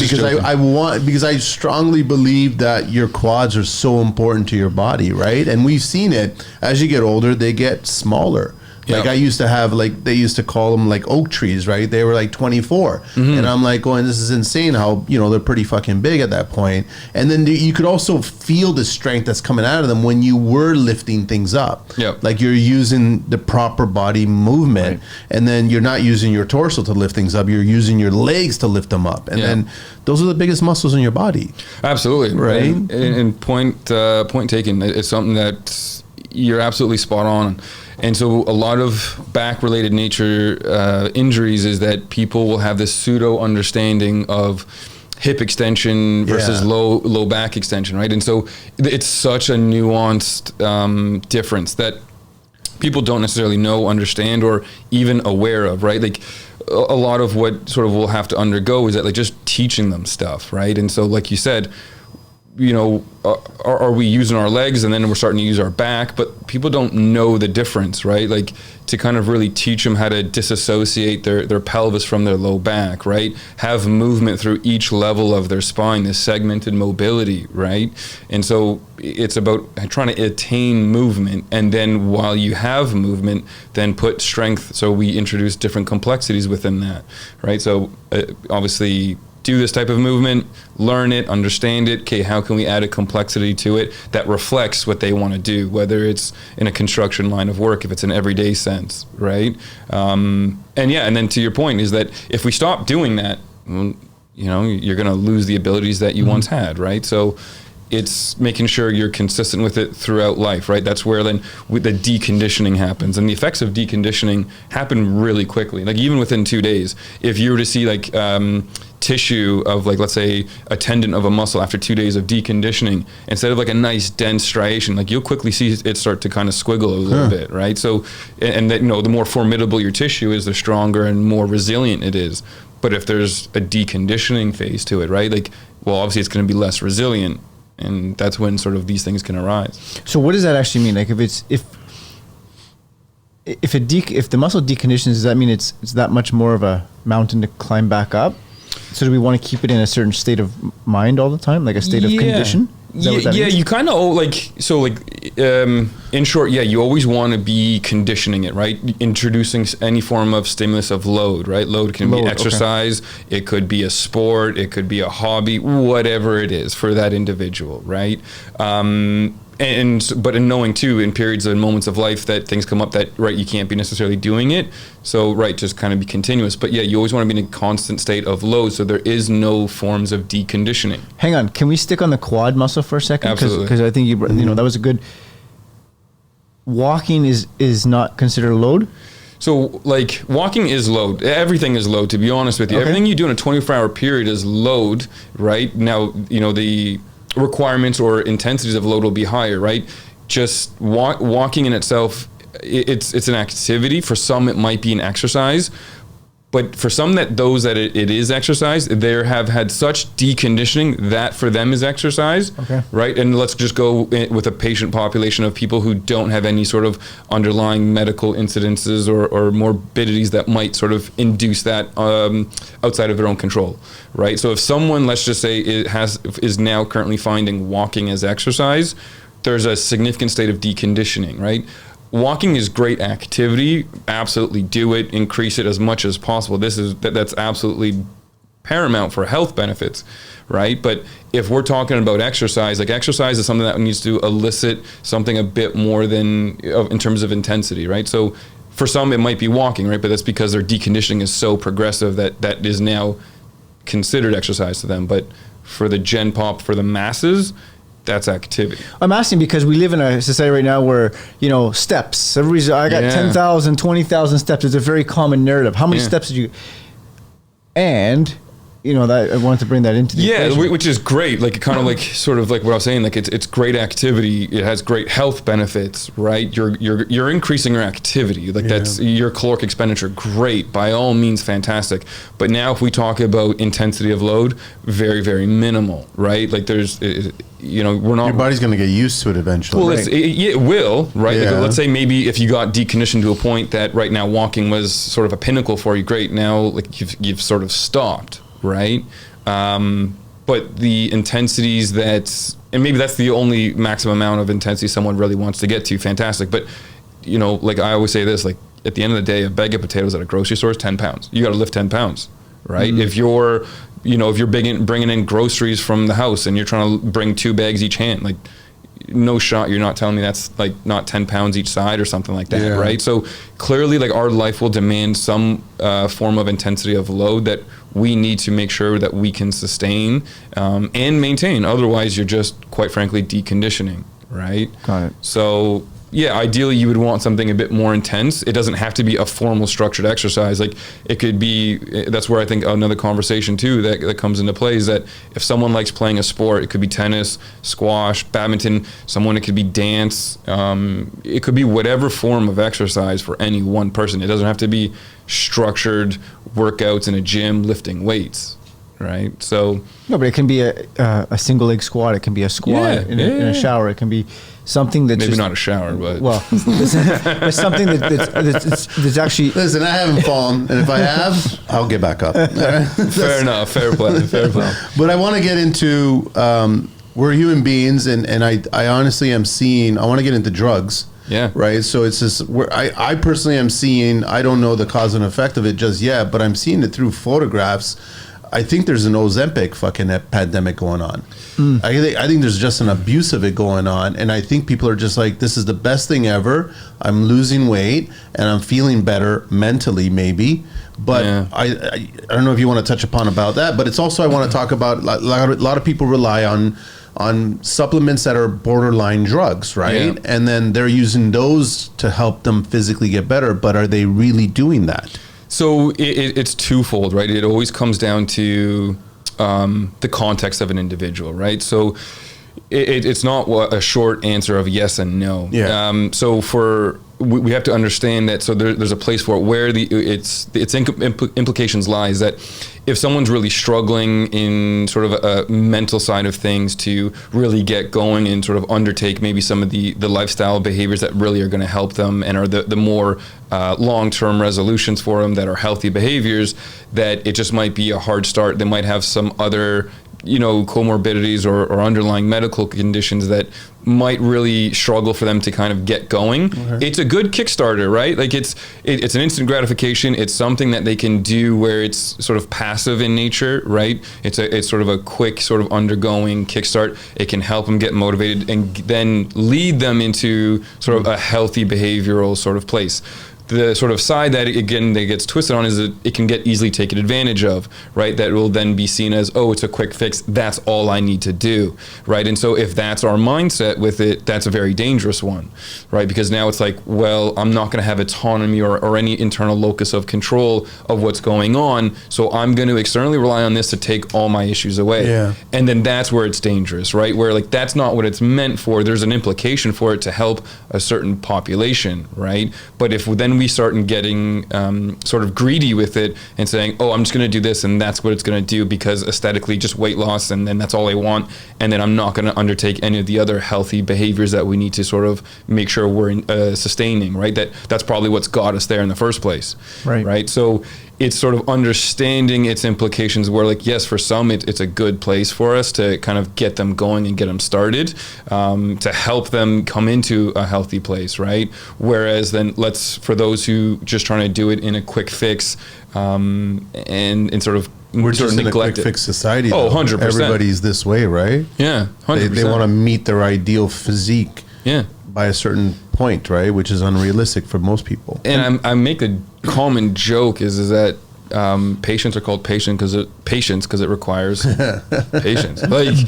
because I strongly believe that your quads are so important to your body, right? And we've seen it as you get older, they get smaller. Like I used to have, like they used to call them like oak trees, right? They were like 24, and I'm like going, this is insane how they're pretty fucking big at that point. And then you could also feel the strength that's coming out of them when you were lifting things up. Like you're using the proper body movement, and then you're not using your torso to lift things up. You're using your legs to lift them up, and then those are the biggest muscles in your body. Absolutely, right. And point taken. It's something that you're absolutely spot on. And so a lot of back-related nature injuries is that people will have this pseudo understanding of hip extension versus low back extension, right? And so it's such a nuanced difference that people don't necessarily know, understand, or even aware of, right? Like a lot of what sort of we'll have to undergo is that like just teaching them stuff, right? And so like you said, are we using our legs and then we're starting to use our back, but people don't know the difference, right? Like to kind of really teach them how to disassociate their pelvis from their low back, right? Have movement through each level of their spine, this segmented mobility, right? And so it's about trying to attain movement, and then while you have movement, then put strength. So we introduce different complexities within that, right? So obviously do this type of movement, learn it, understand it. Okay, how can we add a complexity to it that reflects what they want to do, whether it's in a construction line of work, if it's an everyday sense, right? And then to your point is that if we stop doing that, you're going to lose the abilities that you once had, right? So it's making sure you're consistent with it throughout life, right? That's where then the deconditioning happens. And the effects of deconditioning happen really quickly, like even within 2 days. If you were to see like tissue of like, let's say a tendon of a muscle after 2 days of deconditioning, instead of like a nice dense striation, like you'll quickly see it start to kind of squiggle a little bit, right? So, and that, the more formidable your tissue is, the stronger and more resilient it is. But if there's a deconditioning phase to it, right? Like, well, obviously it's going to be less resilient. And that's when sort of these things can arise. So what does that actually mean? Like if the muscle deconditions, does that mean it's that much more of a mountain to climb back up? So do we want to keep it in a certain state of mind all the time, like a state of condition? You kind of in short, you always want to be conditioning it, right? Introducing any form of stimulus of load, right? Load can be exercise, it could be a sport, it could be a hobby, whatever it is for that individual, right? And but in knowing too, in periods and moments of life that things come up that, right, you can't be necessarily doing it. So, right, just kind of be continuous. But yeah, you always want to be in a constant state of load. So there is no forms of deconditioning. Hang on. Can we stick on the quad muscle for a second? Absolutely. Because I think you know, that was a good, walking is not considered load. So, like, walking is load. Everything is load, to be honest with you. Okay. Everything you do in a 24-hour period is load, right? Now, you know, the requirements or intensities of load will be higher, right? Just walking in itself, it's an activity. For some, it might be an exercise. But for some that it is exercise, they have had such deconditioning that for them is exercise, right? And let's just go with a patient population of people who don't have any sort of underlying medical incidences or morbidities that might sort of induce that outside of their own control, right? So if someone, let's just say, is now currently finding walking as exercise, there's a significant state of deconditioning, right? Walking is great activity. Absolutely do it. Increase it as much as possible. That's absolutely paramount for health benefits, right? But if we're talking about exercise, like exercise is something that needs to elicit something a bit more than in terms of intensity, right? So for some it might be walking, right? But that's because their deconditioning is so progressive that is now considered exercise to them. But for the gen pop, for the masses, that's activity. I'm asking because we live in a society right now where, you know, steps. I got 10,000, 20,000 steps. It's a very common narrative. How many steps did you... And, you know, that I wanted to bring that into the equation. Which is great. Like, kind of like, sort of like what I was saying, like it's great activity. It has great health benefits, right? You're increasing your activity. Like that's your caloric expenditure. Great. By all means, fantastic. But now if we talk about intensity of load, very, very minimal, right? Like there's... you know, we're not... Your body's going to get used to it eventually. Well, it will, right? Yeah. Like, let's say maybe if you got deconditioned to a point that right now walking was sort of a pinnacle for you, great. Now, like you've sort of stopped, right? But the intensities and maybe that's the only maximum amount of intensity someone really wants to get to, fantastic. But, you know, like I always say this, like at the end of the day, a bag of potatoes at a grocery store is 10 pounds. You got to lift 10 pounds, right? If you're bringing in groceries from the house and you're trying to bring 2 bags each hand, like no shot, you're not telling me that's like not 10 pounds each side or something like that, right? So clearly, like our life will demand some form of intensity of load that we need to make sure that we can sustain and maintain. Otherwise, you're just, quite frankly, deconditioning, right? Got it. So... yeah, ideally you would want something a bit more intense. It doesn't have to be a formal structured exercise. Like it could be, that's where I think another conversation too that comes into play is that if someone likes playing a sport, it could be tennis, squash, badminton, it could be dance. It could be whatever form of exercise for any one person. It doesn't have to be structured workouts in a gym lifting weights. Right. So no, but it can be a single leg squat. It can be a squat in a shower. It can be something that's maybe not a shower, but it's something that's actually. Listen, I haven't fallen, and if I have, I'll get back up. Fair enough. Fair play. But I want to get into we're human beings, and I honestly am seeing. I want to get into drugs. Yeah. Right. So it's just I personally am seeing. I don't know the cause and effect of it just yet, but I'm seeing it through photographs. I think there's an Ozempic fucking pandemic going on. I think there's just an abuse of it going on. And I think people are just like, this is the best thing ever. I'm losing weight and I'm feeling better mentally maybe. But I don't know if you want to touch upon about that. But it's also I want to talk about a lot of people rely on supplements that are borderline drugs, right? Yeah. And then they're using those to help them physically get better. But are they really doing that? So it's twofold, right? It always comes down to the context of an individual, right? So it's not a short answer of yes and no. Yeah. So we have to understand that. So there's a place for it where its implications lies that if someone's really struggling in sort of a mental side of things to really get going and sort of undertake maybe some of the lifestyle behaviors that really are going to help them and are the more long-term resolutions for them that are healthy behaviors, that it just might be a hard start. They might have some other comorbidities or underlying medical conditions that might really struggle for them to kind of get going. Okay. It's a good Kickstarter, right? Like it's an instant gratification. It's something that they can do where it's sort of passive in nature, right? It's sort of a quick sort of undergoing kickstart. It can help them get motivated and then lead them into sort of a healthy behavioral sort of place. The sort of side that, again, that gets twisted on is that it can get easily taken advantage of, right? That will then be seen as, oh, it's a quick fix. That's all I need to do, right? And so if that's our mindset with it, that's a very dangerous one, right? Because now it's like, well, I'm not going to have autonomy or any internal locus of control of what's going on. So I'm going to externally rely on this to take all my issues away. Yeah. And then that's where it's dangerous, right? Where like, that's not what it's meant for. There's an implication for it to help a certain population, right? But if then we start getting sort of greedy with it and saying, oh, I'm just going to do this and that's what it's going to do because aesthetically just weight loss and then that's all I want, and then I'm not going to undertake any of the other healthy behaviors that we need to sort of make sure we're sustaining, right? That's probably what's got us there in the first place, right? So it's sort of understanding its implications where, like, yes, for some it's a good place for us to kind of get them going and get them started, to help them come into a healthy place, right? Whereas then for those who just trying to do it in a quick fix and sort of we're just in a quick fix society. Oh, 100%. Everybody's this way, right? Yeah, 100%. They want to meet their ideal physique. Yeah. By a certain point, right, which is unrealistic for most people. And I make a common joke is that patients are called patients because it requires patience. Like,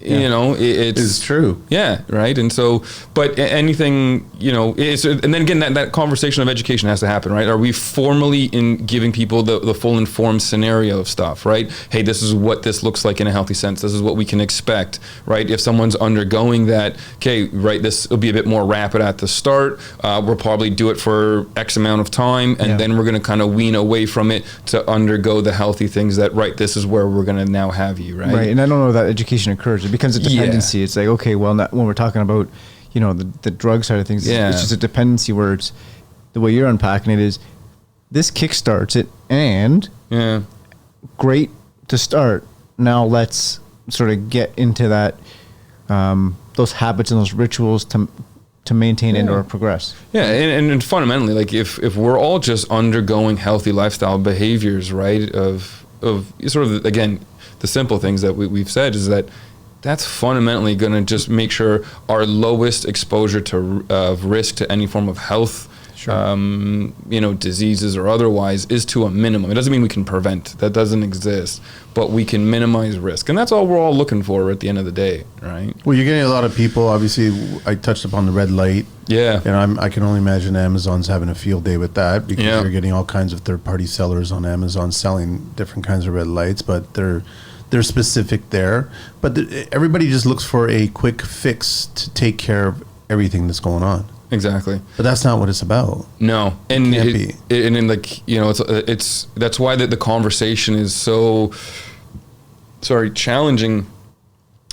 it's true. Yeah, right. And so, but anything, and then again, that conversation of education has to happen, right? Are we formally in giving people the full informed scenario of stuff, right? Hey, this is what this looks like in a healthy sense. This is what we can expect, right? If someone's undergoing that, okay, right, this will be a bit more rapid at the start. We'll probably do it for X amount of time, and then we're going to kind of wean away from it to undergo the healthy things that, right, this is where we're going to now have you, right? Right, and I don't know if that education occurs. It becomes a dependency. It's like, okay, well, when we're talking about, the drug side of things, it's just a dependency where it's, the way you're unpacking it is, this kickstarts it, and great to start. Now let's sort of get into that, those habits and those rituals to maintain and or progress. Yeah, and fundamentally, like if we're all just undergoing healthy lifestyle behaviors, right, of sort of, again, the simple things that we've said is that's fundamentally going to just make sure our lowest exposure to risk to any form of health, diseases or otherwise, is to a minimum. It doesn't mean we can prevent. That doesn't exist. But we can minimize risk. And that's all we're all looking for at the end of the day, right? Well, you're getting a lot of people. Obviously, I touched upon the red light. Yeah. And I can only imagine Amazon's having a field day with that because you're getting all kinds of third-party sellers on Amazon selling different kinds of red lights, but they're specific there. But everybody just looks for a quick fix to take care of everything that's going on. Exactly. But that's not what it's about. No. And it's that's why the conversation is so challenging,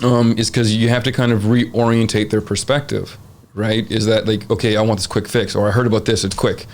is because you have to kind of reorientate their perspective, right? Is that like, okay, I want this quick fix, or I heard about this, it's quick.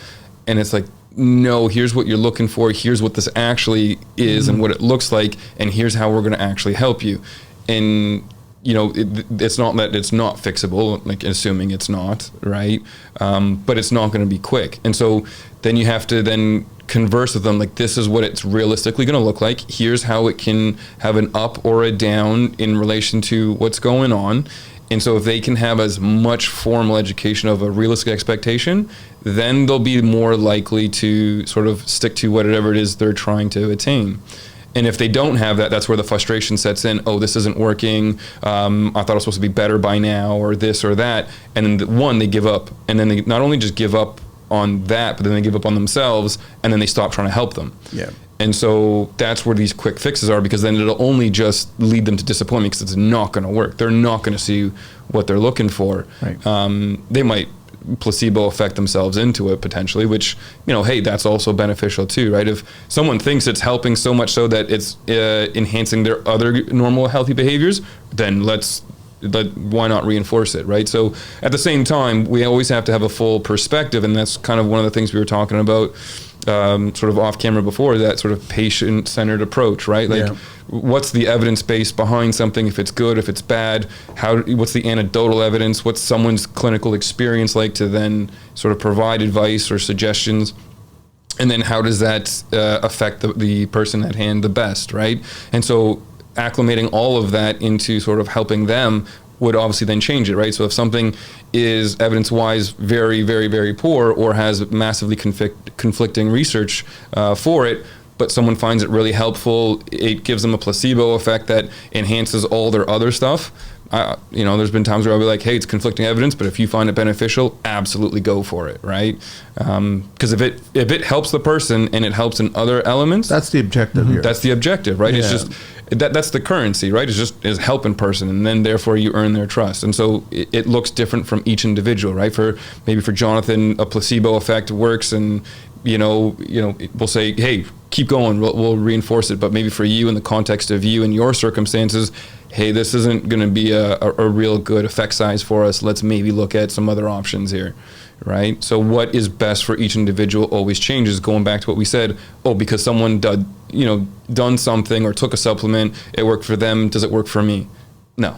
And it's like, no, here's what you're looking for, here's what this actually is and what it looks like, and here's how we're going to actually help you. And it's not that it's not fixable, like assuming it's not, right? But it's not going to be quick. And so then you have to then converse with them, like, this is what it's realistically going to look like. Here's how it can have an up or a down in relation to what's going on. And so if they can have as much formal education of a realistic expectation, then they'll be more likely to sort of stick to whatever it is they're trying to attain. And if they don't have that, that's where the frustration sets in. Oh, this isn't working. I thought it was supposed to be better by now, or this or that. And then they give up. And then they not only just give up on that, but then they give up on themselves, and then they stop trying to help them. Yeah. And so that's where these quick fixes are, because then it'll only just lead them to disappointment, because it's not going to work. They're not going to see what they're looking for. Right. They might placebo affect themselves into it potentially, which, hey, that's also beneficial too, right? If someone thinks it's helping so much so that it's enhancing their other normal healthy behaviors, then why not reinforce it, right? So at the same time, we always have to have a full perspective, and that's kind of one of the things we were talking about sort of off camera before, that sort of patient-centered approach, right? Like, what's the evidence base behind something? If it's good, if it's bad, what's the anecdotal evidence? What's someone's clinical experience like to then sort of provide advice or suggestions? And then how does that affect the person at hand the best, right? And so acclimating all of that into sort of helping them would obviously then change it, right? So if something is evidence-wise very, very, very poor or has massively conflicting research for it, but someone finds it really helpful, it gives them a placebo effect that enhances all their other stuff. There's been times where I'll be like, hey, it's conflicting evidence, but if you find it beneficial, absolutely go for it, right? Because if it helps the person and it helps in other elements, that's the objective here. That's the objective, right? It's just that's the currency, right? Is help in person, and then therefore you earn their trust. And so it looks different from each individual, right? For Jonathan, a placebo effect works, and we'll say, hey, keep going, we'll reinforce it. But maybe for you, in the context of you and your circumstances, hey, this isn't going to be a real good effect size for us. Let's maybe look at some other options here, right? So what is best for each individual always changes. Going back to what we said, because someone done something or took a supplement, it worked for them, does it work for me? No.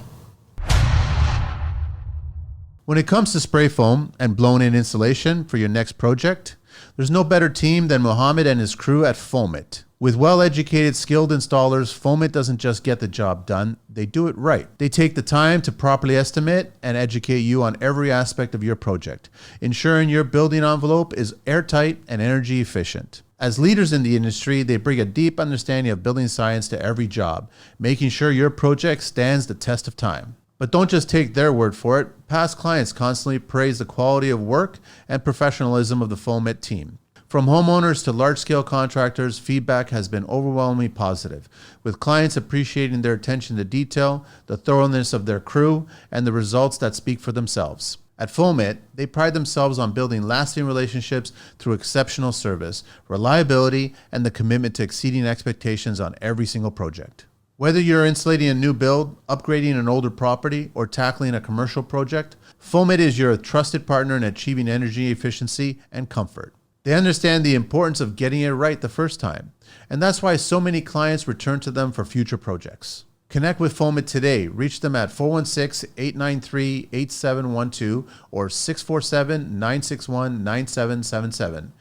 When it comes to spray foam and blown-in insulation for your next project, there's no better team than Mohammed and his crew at Foamit. With well-educated, skilled installers, Foamit doesn't just get the job done, they do it right. They take the time to properly estimate and educate you on every aspect of your project, ensuring your building envelope is airtight and energy efficient. As leaders in the industry, they bring a deep understanding of building science to every job, making sure your project stands the test of time. But don't just take their word for it. Past clients constantly praise the quality of work and professionalism of the Foamit team. From homeowners to large-scale contractors, feedback has been overwhelmingly positive, with clients appreciating their attention to detail, the thoroughness of their crew, and the results that speak for themselves. At Foamit, they pride themselves on building lasting relationships through exceptional service, reliability, and the commitment to exceeding expectations on every single project. Whether you're insulating a new build, upgrading an older property, or tackling a commercial project, Foamit is your trusted partner in achieving energy efficiency and comfort. They understand the importance of getting it right the first time, and that's why so many clients return to them for future projects. Connect with Foamit today. Reach them at 416-893-8712 or 647-961-9777.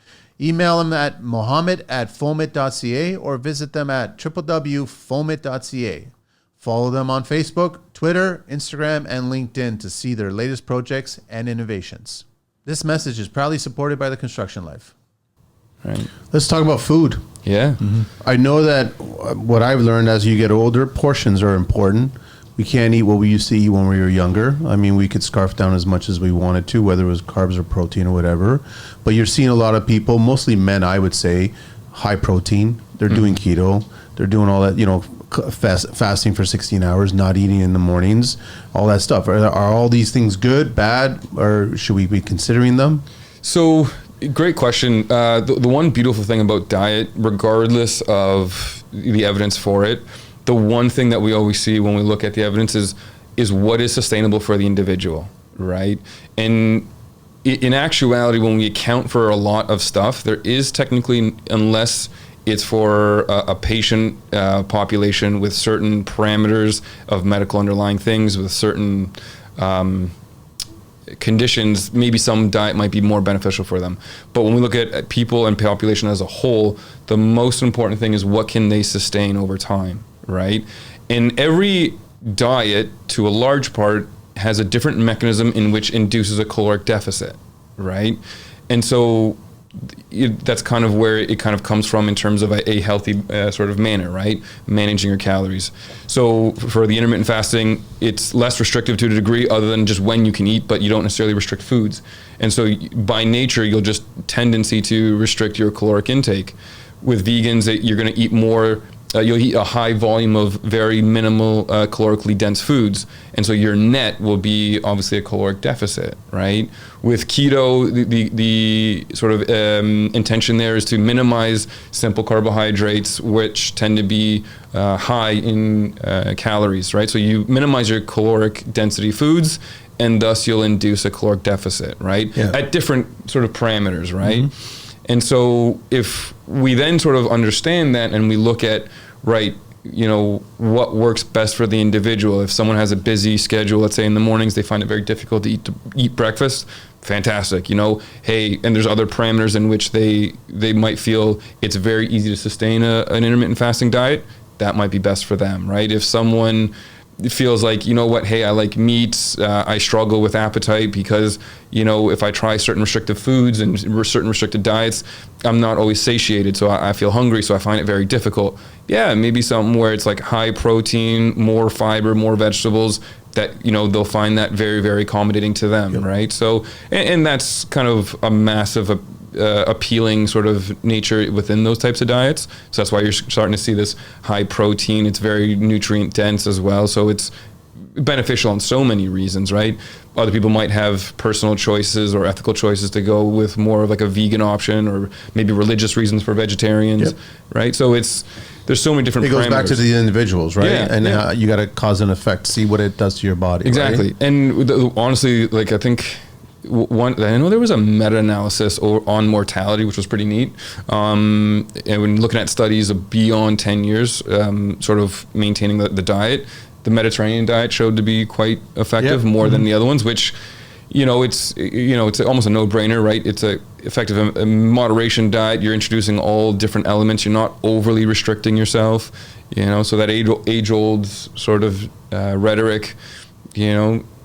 Email them at mohammed@foamit.ca or visit them at www.foamit.ca. Follow them on Facebook, Twitter, Instagram, and LinkedIn to see their latest projects and innovations. This message is proudly supported by the Construction Life. Right. Let's talk about food. Yeah. Mm-hmm. I know that what I've learned as you get older, portions are important. We can't eat what we used to eat when we were younger. I mean, we could scarf down as much as we wanted to, whether it was carbs or protein or whatever. But you're seeing a lot of people, mostly men, I would say, high protein. They're doing keto. They're doing all that, fasting for 16 hours, not eating in the mornings, all that stuff. Are all these things good, bad, or should we be considering them? So, great question. The one beautiful thing about diet, regardless of the evidence for it, the one thing that we always see when we look at the evidence is what is sustainable for the individual, right? And in actuality, when we account for a lot of stuff, there is technically, unless it's for a patient population with certain parameters of medical underlying things, with certain conditions, maybe some diet might be more beneficial for them. But when we look at people and population as a whole, the most important thing is what can they sustain over time, right? And every diet, to a large part, has a different mechanism in which induces a caloric deficit, right? And so that's kind of where it kind of comes from in terms of a healthy sort of manner, right? Managing your calories. So for the intermittent fasting, it's less restrictive to a degree other than just when you can eat, but you don't necessarily restrict foods. And so by nature, you'll just tendency to restrict your caloric intake. With vegans, you're going to eat more, you'll eat a high volume of very minimal calorically dense foods. And so your net will be obviously a caloric deficit, right? With keto, the sort of intention there is to minimize simple carbohydrates, which tend to be high in calories, right? So you minimize your caloric density foods, and thus you'll induce a caloric deficit, right? Yeah. At different sort of parameters, right? Mm-hmm. And so if we then sort of understand that and we look at, right, what works best for the individual. If someone has a busy schedule, let's say in the mornings, they find it very difficult to eat breakfast, fantastic. Hey, and there's other parameters in which they might feel it's very easy to sustain an intermittent fasting diet. That might be best for them, right? If someone feels like, hey, I like meats, I struggle with appetite because, if I try certain restrictive foods and certain restricted diets, I'm not always satiated, so I feel hungry, so I find it very difficult. Yeah, maybe something where it's like high protein, more fiber, more vegetables, that, they'll find that very, very accommodating to them, yep. Right? So, and that's kind of a massive appealing sort of nature within those types of diets. So that's why you're starting to see this high protein. It's very nutrient dense as well. So it's beneficial on so many reasons, right? Other people might have personal choices or ethical choices to go with more of like a vegan option, or maybe religious reasons for vegetarians, yep. Right? So there's so many different parameters. It goes back to the individuals, right? Yeah, and you got to cause and effect, see what it does to your body. Exactly. Right? And honestly, like I think I know there was a meta-analysis on mortality, which was pretty neat. And when looking at studies of beyond 10 years, sort of maintaining the diet, the Mediterranean diet showed to be quite effective, more mm-hmm. than the other ones, which, it's almost a no-brainer, right? It's a effective moderation diet. You're introducing all different elements. You're not overly restricting yourself, so that age-old sort of rhetoric,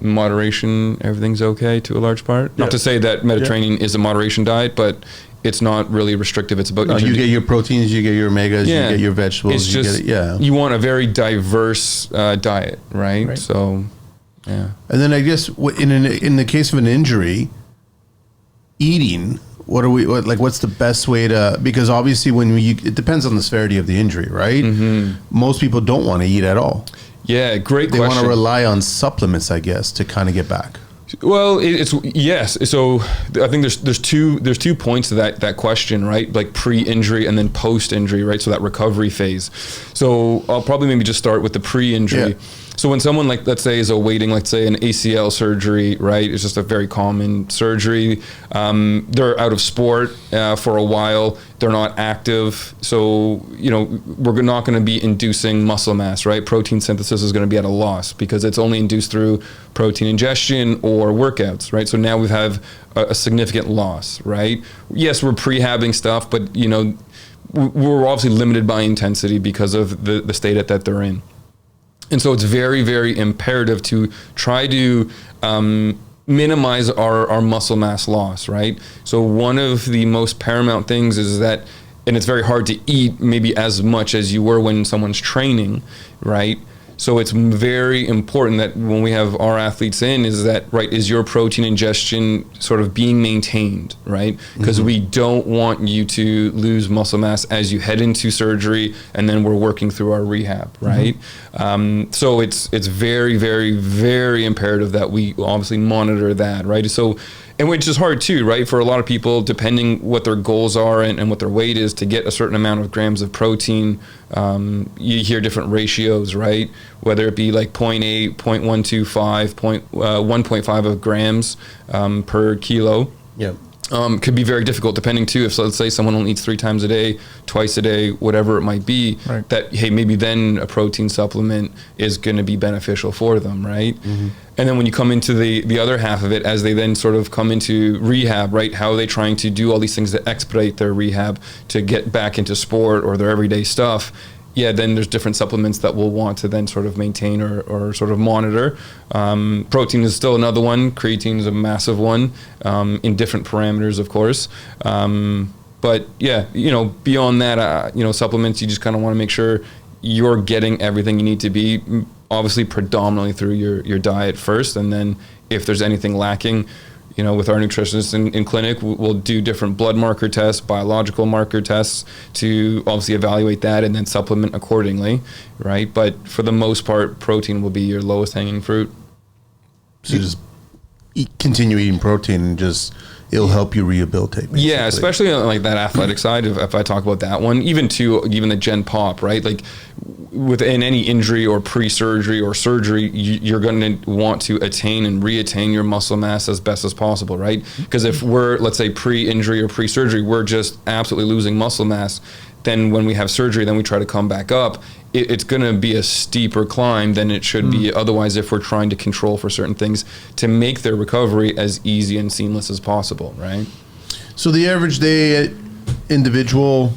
moderation, everything's okay to a large part. Yeah. Not to say that Mediterranean is a moderation diet, but it's not really restrictive. It's about you get your proteins, you get your omegas, you get your vegetables. It's just you want a very diverse diet, right? So, yeah. And then I guess in the case of an injury, eating. What's the best way to? Because obviously, it depends on the severity of the injury, right? Mm-hmm. Most people don't want to eat at all. Yeah, great question. They want to rely on supplements, I guess, to kind of get back. Well, it's yes. So I think there's two points to that question, right? Like pre-injury and then post-injury, right? So that recovery phase. So I'll probably maybe just start with the pre-injury. Yeah. So when someone, like, let's say, is awaiting, let's say, an ACL surgery, right? It's just a very common surgery. They're out of sport for a while. They're not active. So, we're not going to be inducing muscle mass, right? Protein synthesis is going to be at a loss because it's only induced through protein ingestion or workouts, right? So now we have a significant loss, right? Yes, we're prehabbing stuff, but, we're obviously limited by intensity because of the state that they're in. And so it's very, very imperative to try to minimize our muscle mass loss, right? So one of the most paramount things is that, and it's very hard to eat maybe as much as you were when someone's training, right? So it's very important that when we have our athletes in is your protein ingestion sort of being maintained, right? Because mm-hmm. we don't want you to lose muscle mass as you head into surgery and then we're working through our rehab, right? Mm-hmm. So it's very, very, very imperative that we obviously monitor that, right? So, and which is hard too, right? For a lot of people, depending what their goals are and what their weight is, to get a certain amount of grams of protein, you hear different ratios, right? Whether it be like 0.8, 0.125, 1.5 of grams per kilo. Yeah. Could be very difficult depending too, if let's say someone only eats 3 times a day, twice a day, whatever it might be, right. That, hey, maybe then a protein supplement is going to be beneficial for them, right? Mm-hmm. And then when you come into the other half of it, as they then sort of come into rehab, right? How are they trying to do all these things to expedite their rehab to get back into sport or their everyday stuff? Yeah, then there's different supplements that we'll want to then sort of maintain or sort of monitor. Protein is still another one. Creatine is a massive one in different parameters, of course. But yeah, beyond that, supplements, you just kind of want to make sure you're getting everything you need to be, obviously predominantly through your diet first. And then if there's anything lacking, with our nutritionists in clinic, we'll do different blood marker tests, biological marker tests to obviously evaluate that and then supplement accordingly, right? But for the most part, protein will be your lowest hanging fruit. So just continue eating protein and just, it'll help you rehabilitate. Basically. Yeah, especially on like that athletic side. If I talk about that one, even the Gen Pop, right? Like within any injury or pre-surgery or surgery, you're going to want to attain and reattain your muscle mass as best as possible, right? Because if we're, let's say, pre-injury or pre-surgery, we're just absolutely losing muscle mass. Then when we have surgery, then we try to come back up. It's going to be a steeper climb than it should be otherwise if we're trying to control for certain things to make their recovery as easy and seamless as possible, right? So the average day individual,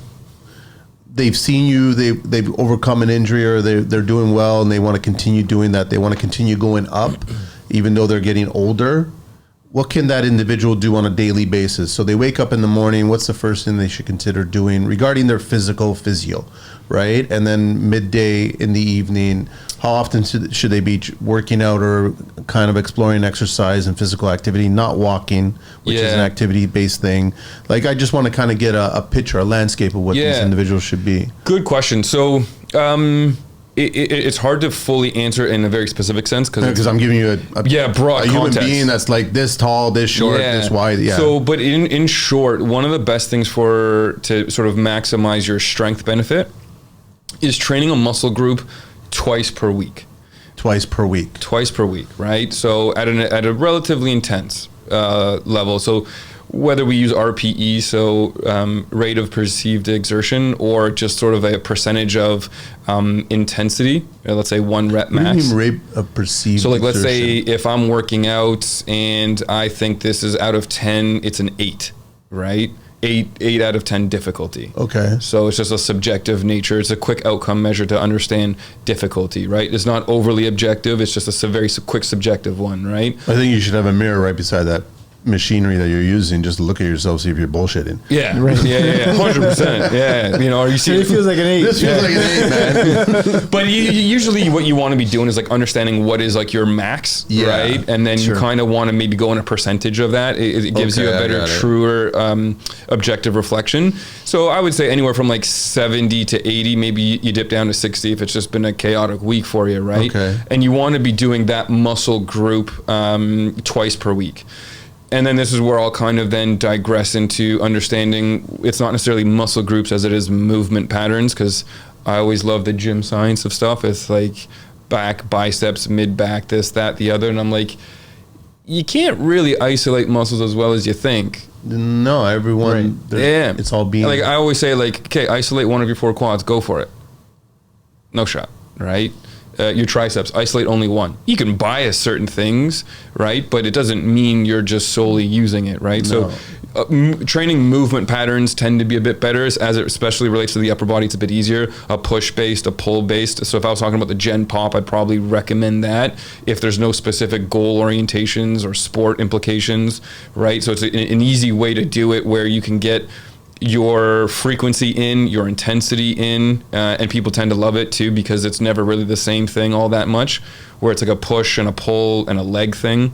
they've seen you, they've overcome an injury, or they're doing well and they want to continue doing that. They want to continue going up even though they're getting older. What can that individual do on a daily basis? So they wake up in the morning, what's the first thing they should consider doing regarding their physio, right? And then midday in the evening, how often should they be working out or kind of exploring exercise and physical activity, not walking, which is an activity-based thing? Like, I just want to kind of get a picture, a landscape of what these individuals should be. Good question. So, it's hard to fully answer in a very specific sense because I'm giving you a broad human context. being that's like this tall, this short, this wide. Yeah. So, but in short, one of the best things to sort of maximize your strength benefit is training a muscle group twice per week. Twice per week, right? So at a relatively intense level. So whether we use RPE, so rate of perceived exertion, or just sort of a percentage of intensity, let's say 1 rep max. What do you mean rate of perceived So like, exertion? let's say if I'm working out and I think this is out of 10, it's an 8, right? 8 out of 10 difficulty. Okay. So it's just a subjective nature. It's a quick outcome measure to understand difficulty, right? It's not overly objective. It's just a very quick subjective one, right? I think you should have a mirror right beside that machinery that you're using. Just look at yourself, see if you're bullshitting. Yeah, right. Yeah, 100%. Yeah, you know, are you seeing? It feels like an 8. This feels like an 8, man. But usually, what you want to be doing is like understanding what is like your max, right? And then you kind of want to maybe go in a percentage of that. It gives you a better, truer, objective reflection. So I would say anywhere from like 70 to 80. Maybe you dip down to 60 if it's just been a chaotic week for you, right? Okay. And you want to be doing that muscle group twice per week. And then this is where I'll kind of then digress into understanding it's not necessarily muscle groups as it is movement patterns, because I always love the gym science of stuff. It's like back, biceps, mid-back, this, that, the other. And I'm like, you can't really isolate muscles as well as you think. No, everyone, it's all being... Like I always say, like, okay, isolate one of your 4 quads, go for it. No shot, right? Your triceps, isolate only one. You can bias certain things, right? But it doesn't mean you're just solely using it, right? No. So training movement patterns tend to be a bit better as it especially relates to the upper body. It's a bit easier, a push-based, a pull-based. So if I was talking about the Gen Pop, I'd probably recommend that if there's no specific goal orientations or sport implications, right? So it's an easy way to do it where you can get your frequency in, your intensity in, and people tend to love it too because it's never really the same thing all that much, where it's like a push and a pull and a leg thing.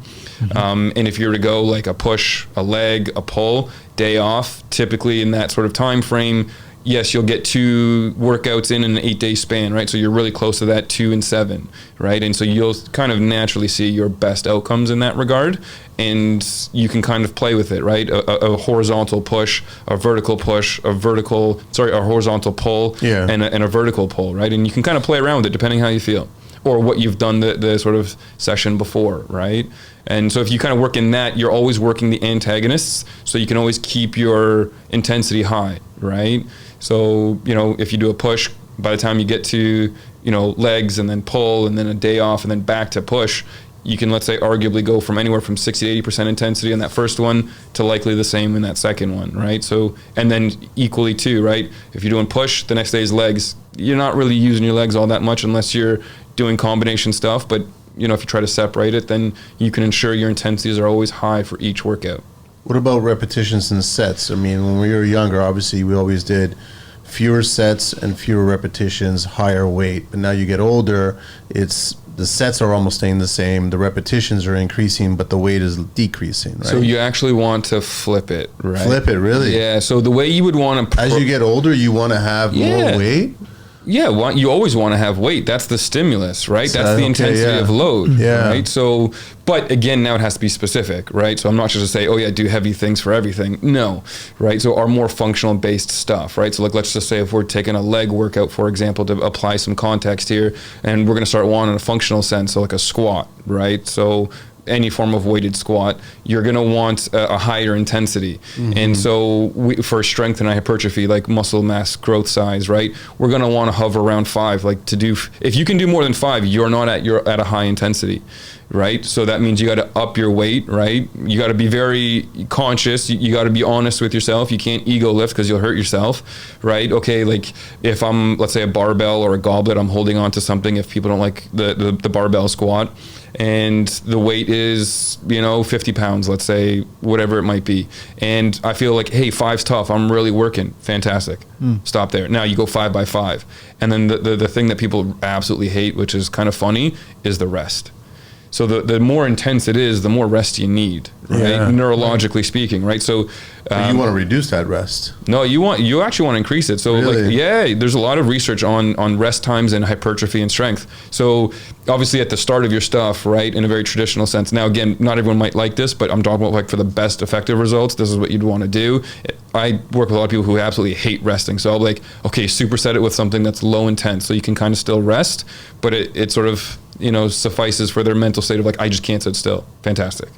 And if you were to go like a push, a leg, a pull, day off, typically in that sort of time frame, yes, you'll get 2 workouts in an 8-day span, right? So you're really close to that 2 and 7, right? And so you'll kind of naturally see your best outcomes in that regard, and you can kind of play with it, right? A horizontal push, a vertical push, a horizontal pull, and a vertical pull, right? And you can kind of play around with it depending how you feel, or what you've done the sort of session before, right? And so if you kind of work in that, you're always working the antagonists, so you can always keep your intensity high, right? So, you know, if you do a push, by the time you get to, you know, legs and then pull and then a day off and then back to push, you can, let's say, arguably go from anywhere from 60 to 80% intensity in that first one to likely the same in that second one, right? So, and then equally too, right? If you're doing push, the next day is legs. You're not really using your legs all that much unless you're doing combination stuff. But, you know, if you try to separate it, then you can ensure your intensities are always high for each workout. What about repetitions and sets? I mean, when we were younger, obviously we always did fewer sets and fewer repetitions, higher weight. But now you get older, the sets are almost staying the same, the repetitions are increasing, but the weight is decreasing, right? So you actually want to flip it, right? Flip it, really? Yeah, so the way you would want to... As you get older, you want to have more weight? Yeah, you always want to have weight. That's the stimulus, right? That's the intensity of load, right? So, but again, now it has to be specific, right? So I'm not just to say, oh yeah, do heavy things for everything. No, right? So our more functional based stuff, right? So like, let's just say if we're taking a leg workout, for example, to apply some context here, and we're going to start one in a functional sense, so like a squat, right? So any form of weighted squat, you're going to want a higher intensity. And so for strength and hypertrophy, like muscle mass growth size, right, we're going to want to hover around 5. Like to do, if you can do more than 5, you're not at a high intensity, right? So that means you got to up your weight, right? You got to be very conscious. You got to be honest with yourself. You can't ego lift because you'll hurt yourself, right? Okay, like if I'm, let's say, a barbell or a goblet, I'm holding on to something. If people don't like the barbell squat, and the weight is, 50 pounds, let's say, whatever it might be. And I feel like, hey, 5's tough. I'm really working. Fantastic. Stop there. Now you go 5 by 5. And then the thing that people absolutely hate, which is kind of funny, is the rest. So the more intense it is, the more rest you need, right? Neurologically speaking, right? So you want to reduce that rest. No, you actually want to increase it. So really? There's a lot of research on rest times and hypertrophy and strength. So obviously at the start of your stuff, right, in a very traditional sense. Now again, not everyone might like this, but I'm talking about like for the best effective results, this is what you'd want to do. I work with a lot of people who absolutely hate resting. So I'll be like, okay, superset it with something that's low intense, so you can kind of still rest, but it sort of suffices for their mental state of like, I just can't sit still. Fantastic.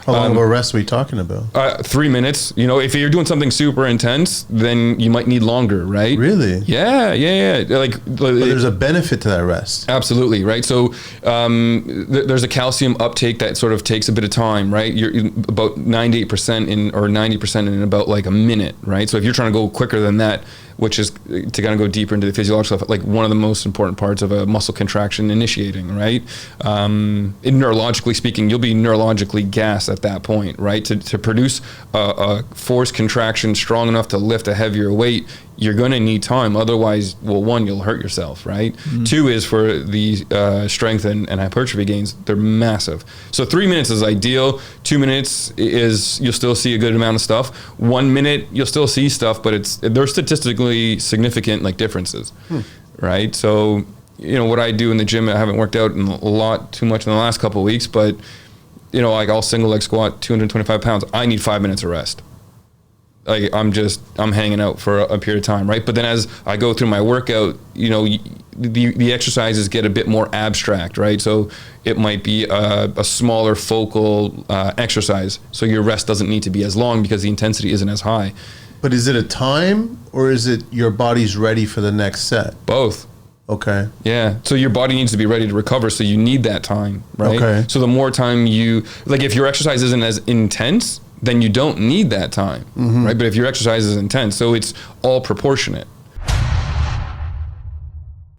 How long of a rest are we talking about? 3 minutes. If you're doing something super intense, then you might need longer, right? Really? Yeah. But there's a benefit to that rest. Absolutely, right? So there's a calcium uptake that sort of takes a bit of time, right? You're about 98% or 90% in about like a minute, right? So if you're trying to go quicker than that, which is to kind of go deeper into the physiological stuff, like one of the most important parts of a muscle contraction initiating, right? Neurologically speaking, you'll be neurologically gassed at that point, right? To produce a forced contraction strong enough to lift a heavier weight, you're going to need time. Otherwise, well, 1, you'll hurt yourself, right? 2 is for the strength and hypertrophy gains. They're massive. So 3 minutes is ideal. 2 minutes is, you'll still see a good amount of stuff. 1 minute, you'll still see stuff, but they're statistically significant like differences, right? So, what I do in the gym, I haven't worked out too much in the last couple of weeks, but, like I'll single leg squat 225 pounds. I need 5 minutes of rest. Like I'm hanging out for a period of time, right? But then as I go through my workout, the exercises get a bit more abstract, right? So it might be a smaller focal exercise, so your rest doesn't need to be as long because the intensity isn't as high. But is it a time or is it your body's ready for the next set? Both. Okay. Yeah. So your body needs to be ready to recover, so you need that time, right? Okay. So the more time if your exercise isn't as intense, then you don't need that time, right? But if your exercise is intense, so it's all proportionate.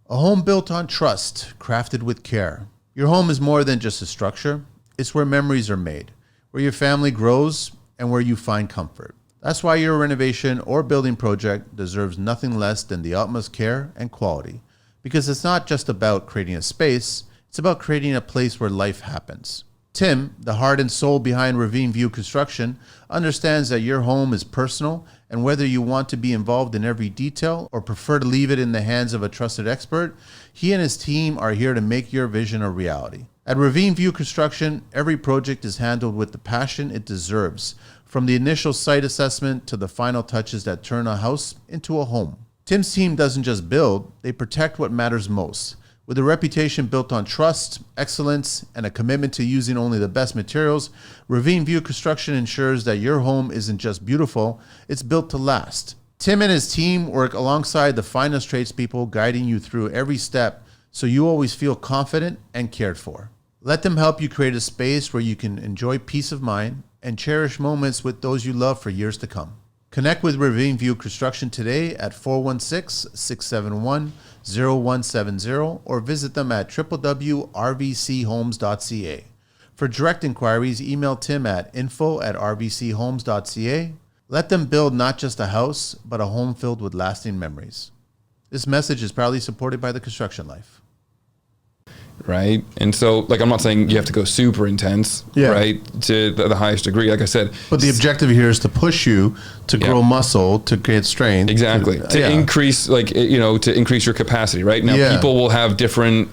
A home built on trust, crafted with care. Your home is more than just a structure. It's where memories are made, where your family grows, and where you find comfort. That's why your renovation or building project deserves nothing less than the utmost care and quality. Because it's not just about creating a space, it's about creating a place where life happens. Tim, the heart and soul behind Ravine View Construction, understands that your home is personal, and whether you want to be involved in every detail or prefer to leave it in the hands of a trusted expert, he and his team are here to make your vision a reality. At Ravine View Construction, every project is handled with the passion it deserves, from the initial site assessment to the final touches that turn a house into a home. Tim's team doesn't just build, they protect what matters most. With a reputation built on trust, excellence, and a commitment to using only the best materials, Ravine View Construction ensures that your home isn't just beautiful, it's built to last. Tim and his team work alongside the finest tradespeople, guiding you through every step so you always feel confident and cared for. Let them help you create a space where you can enjoy peace of mind and cherish moments with those you love for years to come. Connect with Ravine View Construction today at 416-671-0170 or visit them at www.rvchomes.ca. For direct inquiries, email Tim at info@rvchomes.ca. Let them build not just a house, but a home filled with lasting memories. This message is proudly supported by the Construction Life. right? And so, like, I'm not saying you have to go super intense, right, to the highest degree, like I said. But the objective here is to push you to grow muscle, to create strength. Exactly. To increase, like, you know, to increase your capacity, right? Now, people will have different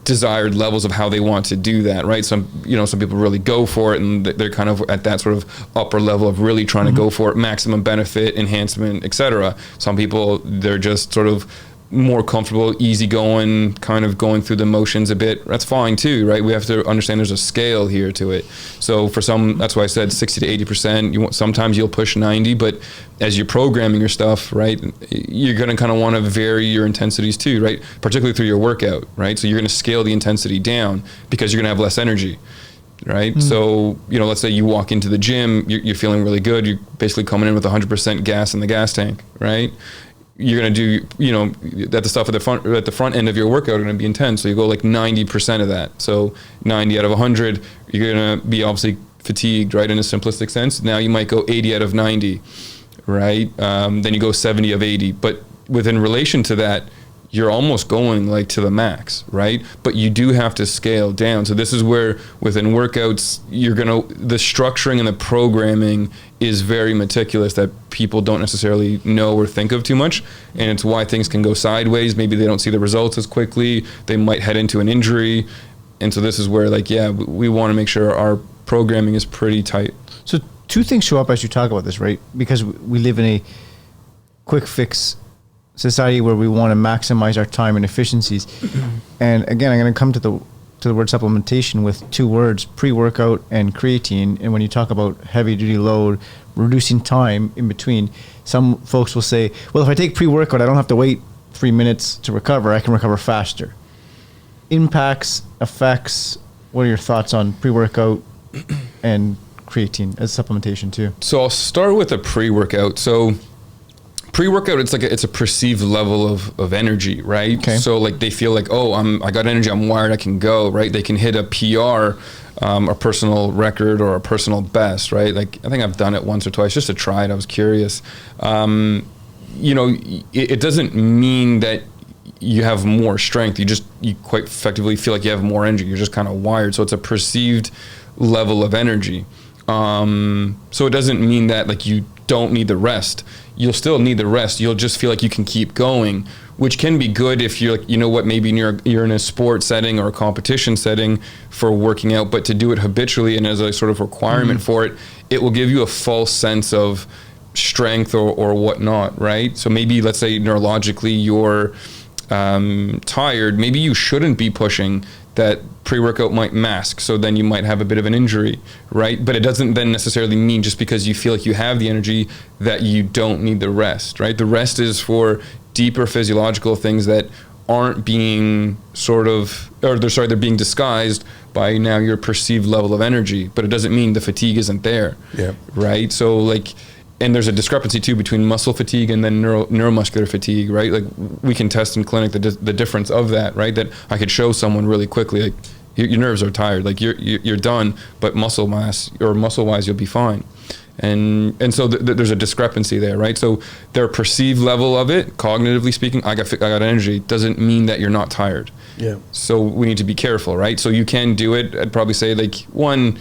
desired levels of how they want to do that, right? Some people really go for it, and they're kind of at that sort of upper level of really trying to go for it, maximum benefit, enhancement, etc. Some people, they're just sort of more comfortable, easygoing, kind of going through the motions a bit. That's fine too, right? We have to understand there's a scale here to it. So for some, that's why I said 60 to 80%. Sometimes you'll push 90, but as you're programming your stuff, right, you're going to kind of want to vary your intensities too, right? Particularly through your workout, right? So you're going to scale the intensity down because you're going to have less energy. Right. So, you know, let's say you walk into the gym, you're feeling really good. You're basically coming in with 100% gas in the gas tank, right? You're going to do, you know, that the stuff at the front end of your workout are going to be intense. So you go like 90% of that. So 90 out of 100, you're going to be obviously fatigued, right? In a simplistic sense. Now you might go 80 out of 90, right? Then you go 70 of 80. But within relation to that, you're almost going like to the max, right? But you do have to scale down. So this is where within workouts, the structuring and the programming is very meticulous that people don't necessarily know or think of too much. And it's why things can go sideways. Maybe they don't see the results as quickly. They might head into an injury. And so this is where, like, we want to make sure our programming is pretty tight. So two things show up as you talk about this, right? Because we live in a quick fix society where we want to maximize our time and efficiencies. And again, I'm going to come to the word supplementation with two words, pre-workout and creatine. And when you talk about heavy duty load, reducing time in between, some folks will say, well, if I take pre-workout, I don't have to wait 3 minutes to recover. I can recover faster. Impacts, effects, what are your thoughts on pre-workout and creatine as supplementation too? So I'll start with a pre-workout. So pre-workout, it's a perceived level of energy, right? Okay. So like they feel like, oh, I got energy, I'm wired, I can go, right? They can hit a PR, a personal record or a personal best, right? Like I think I've done it once or twice just to try it. I was curious. You know, it doesn't mean that you have more strength. You quite effectively feel like you have more energy. You're just kind of wired. So it's a perceived level of energy. So it doesn't mean that like you don't need the rest. You'll still need the rest. You'll just feel like you can keep going, which can be good if you're like, you know what, maybe you're in a sport setting or a competition setting for working out, but to do it habitually and as a sort of requirement for it, it will give you a false sense of strength or whatnot, right? So maybe let's say neurologically you're tired, maybe you shouldn't be pushing. That pre-workout might mask, so then you might have a bit of an injury, right? But it doesn't then necessarily mean just because you feel like you have the energy that you don't need the rest, right? The rest is for deeper physiological things that aren't being they're being disguised by now your perceived level of energy, but it doesn't mean the fatigue isn't there, right? So like, and there's a discrepancy too between muscle fatigue and then neuromuscular fatigue, right? Like we can test in clinic the difference of that, right? That I could show someone really quickly, like your nerves are tired, like you're done, but muscle mass or muscle wise you'll be fine. And so there's a discrepancy there, right? So their perceived level of it, cognitively speaking, I got energy, doesn't mean that you're not tired. Yeah. So we need to be careful, right? So you can do it. I'd probably say like one,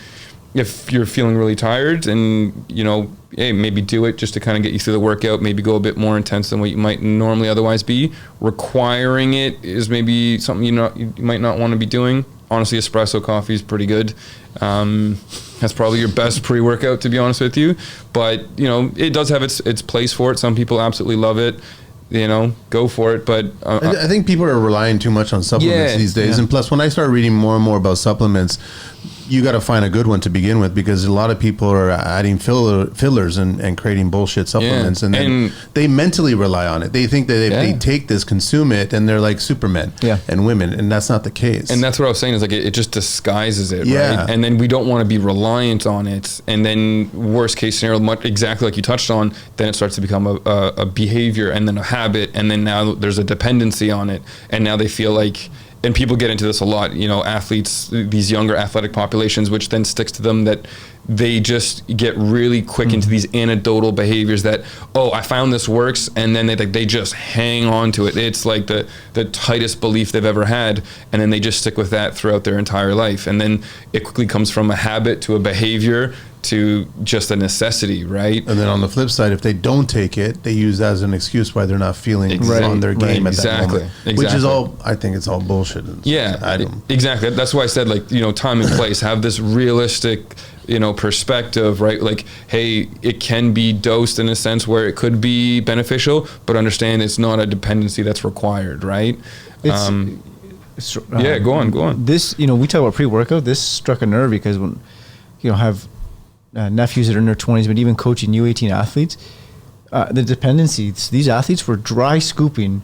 if you're feeling really tired and, you know, hey, maybe do it just to kind of get you through the workout, maybe go a bit more intense than what you might normally otherwise be. Requiring it is maybe something you might not want to be doing. Honestly, espresso coffee is pretty good. That's probably your best pre-workout, to be honest with you. But, you know, it does have its place for it. Some people absolutely love it. You know, go for it. But I think people are relying too much on supplements these days. And plus, when I start reading more and more about supplements, you got to find a good one to begin with, because a lot of people are adding fillers and creating bullshit supplements, and then they mentally rely on it. They think that if they take this, consume it, and they're like supermen and women, and that's not the case. And that's what I was saying is like it just disguises it, right? And then we don't want to be reliant on it. And then worst case scenario, exactly like you touched on, then it starts to become a behavior and then a habit, and then now there's a dependency on it, and now they feel like. And people get into this a lot, you know, athletes, these younger athletic populations, which then sticks to them that they just get really quick into these anecdotal behaviors that, oh, I found this works, and then they just hang on to it. It's like the tightest belief they've ever had, and then they just stick with that throughout their entire life. And then it quickly comes from a habit to a behavior to just a necessity, right? And then on the flip side, if they don't take it, they use that as an excuse why they're not feeling on their game at that moment. Which is all, I think it's all bullshit. Exactly. That's why I said, like, time and place, have this realistic, perspective, right? Like, hey, it can be dosed in a sense where it could be beneficial, but understand it's not a dependency that's required, right? Go on. This, we talk about pre-workout. This struck a nerve because when, have nephews that are in their 20s, but even coaching U18 athletes, the dependencies, these athletes were dry scooping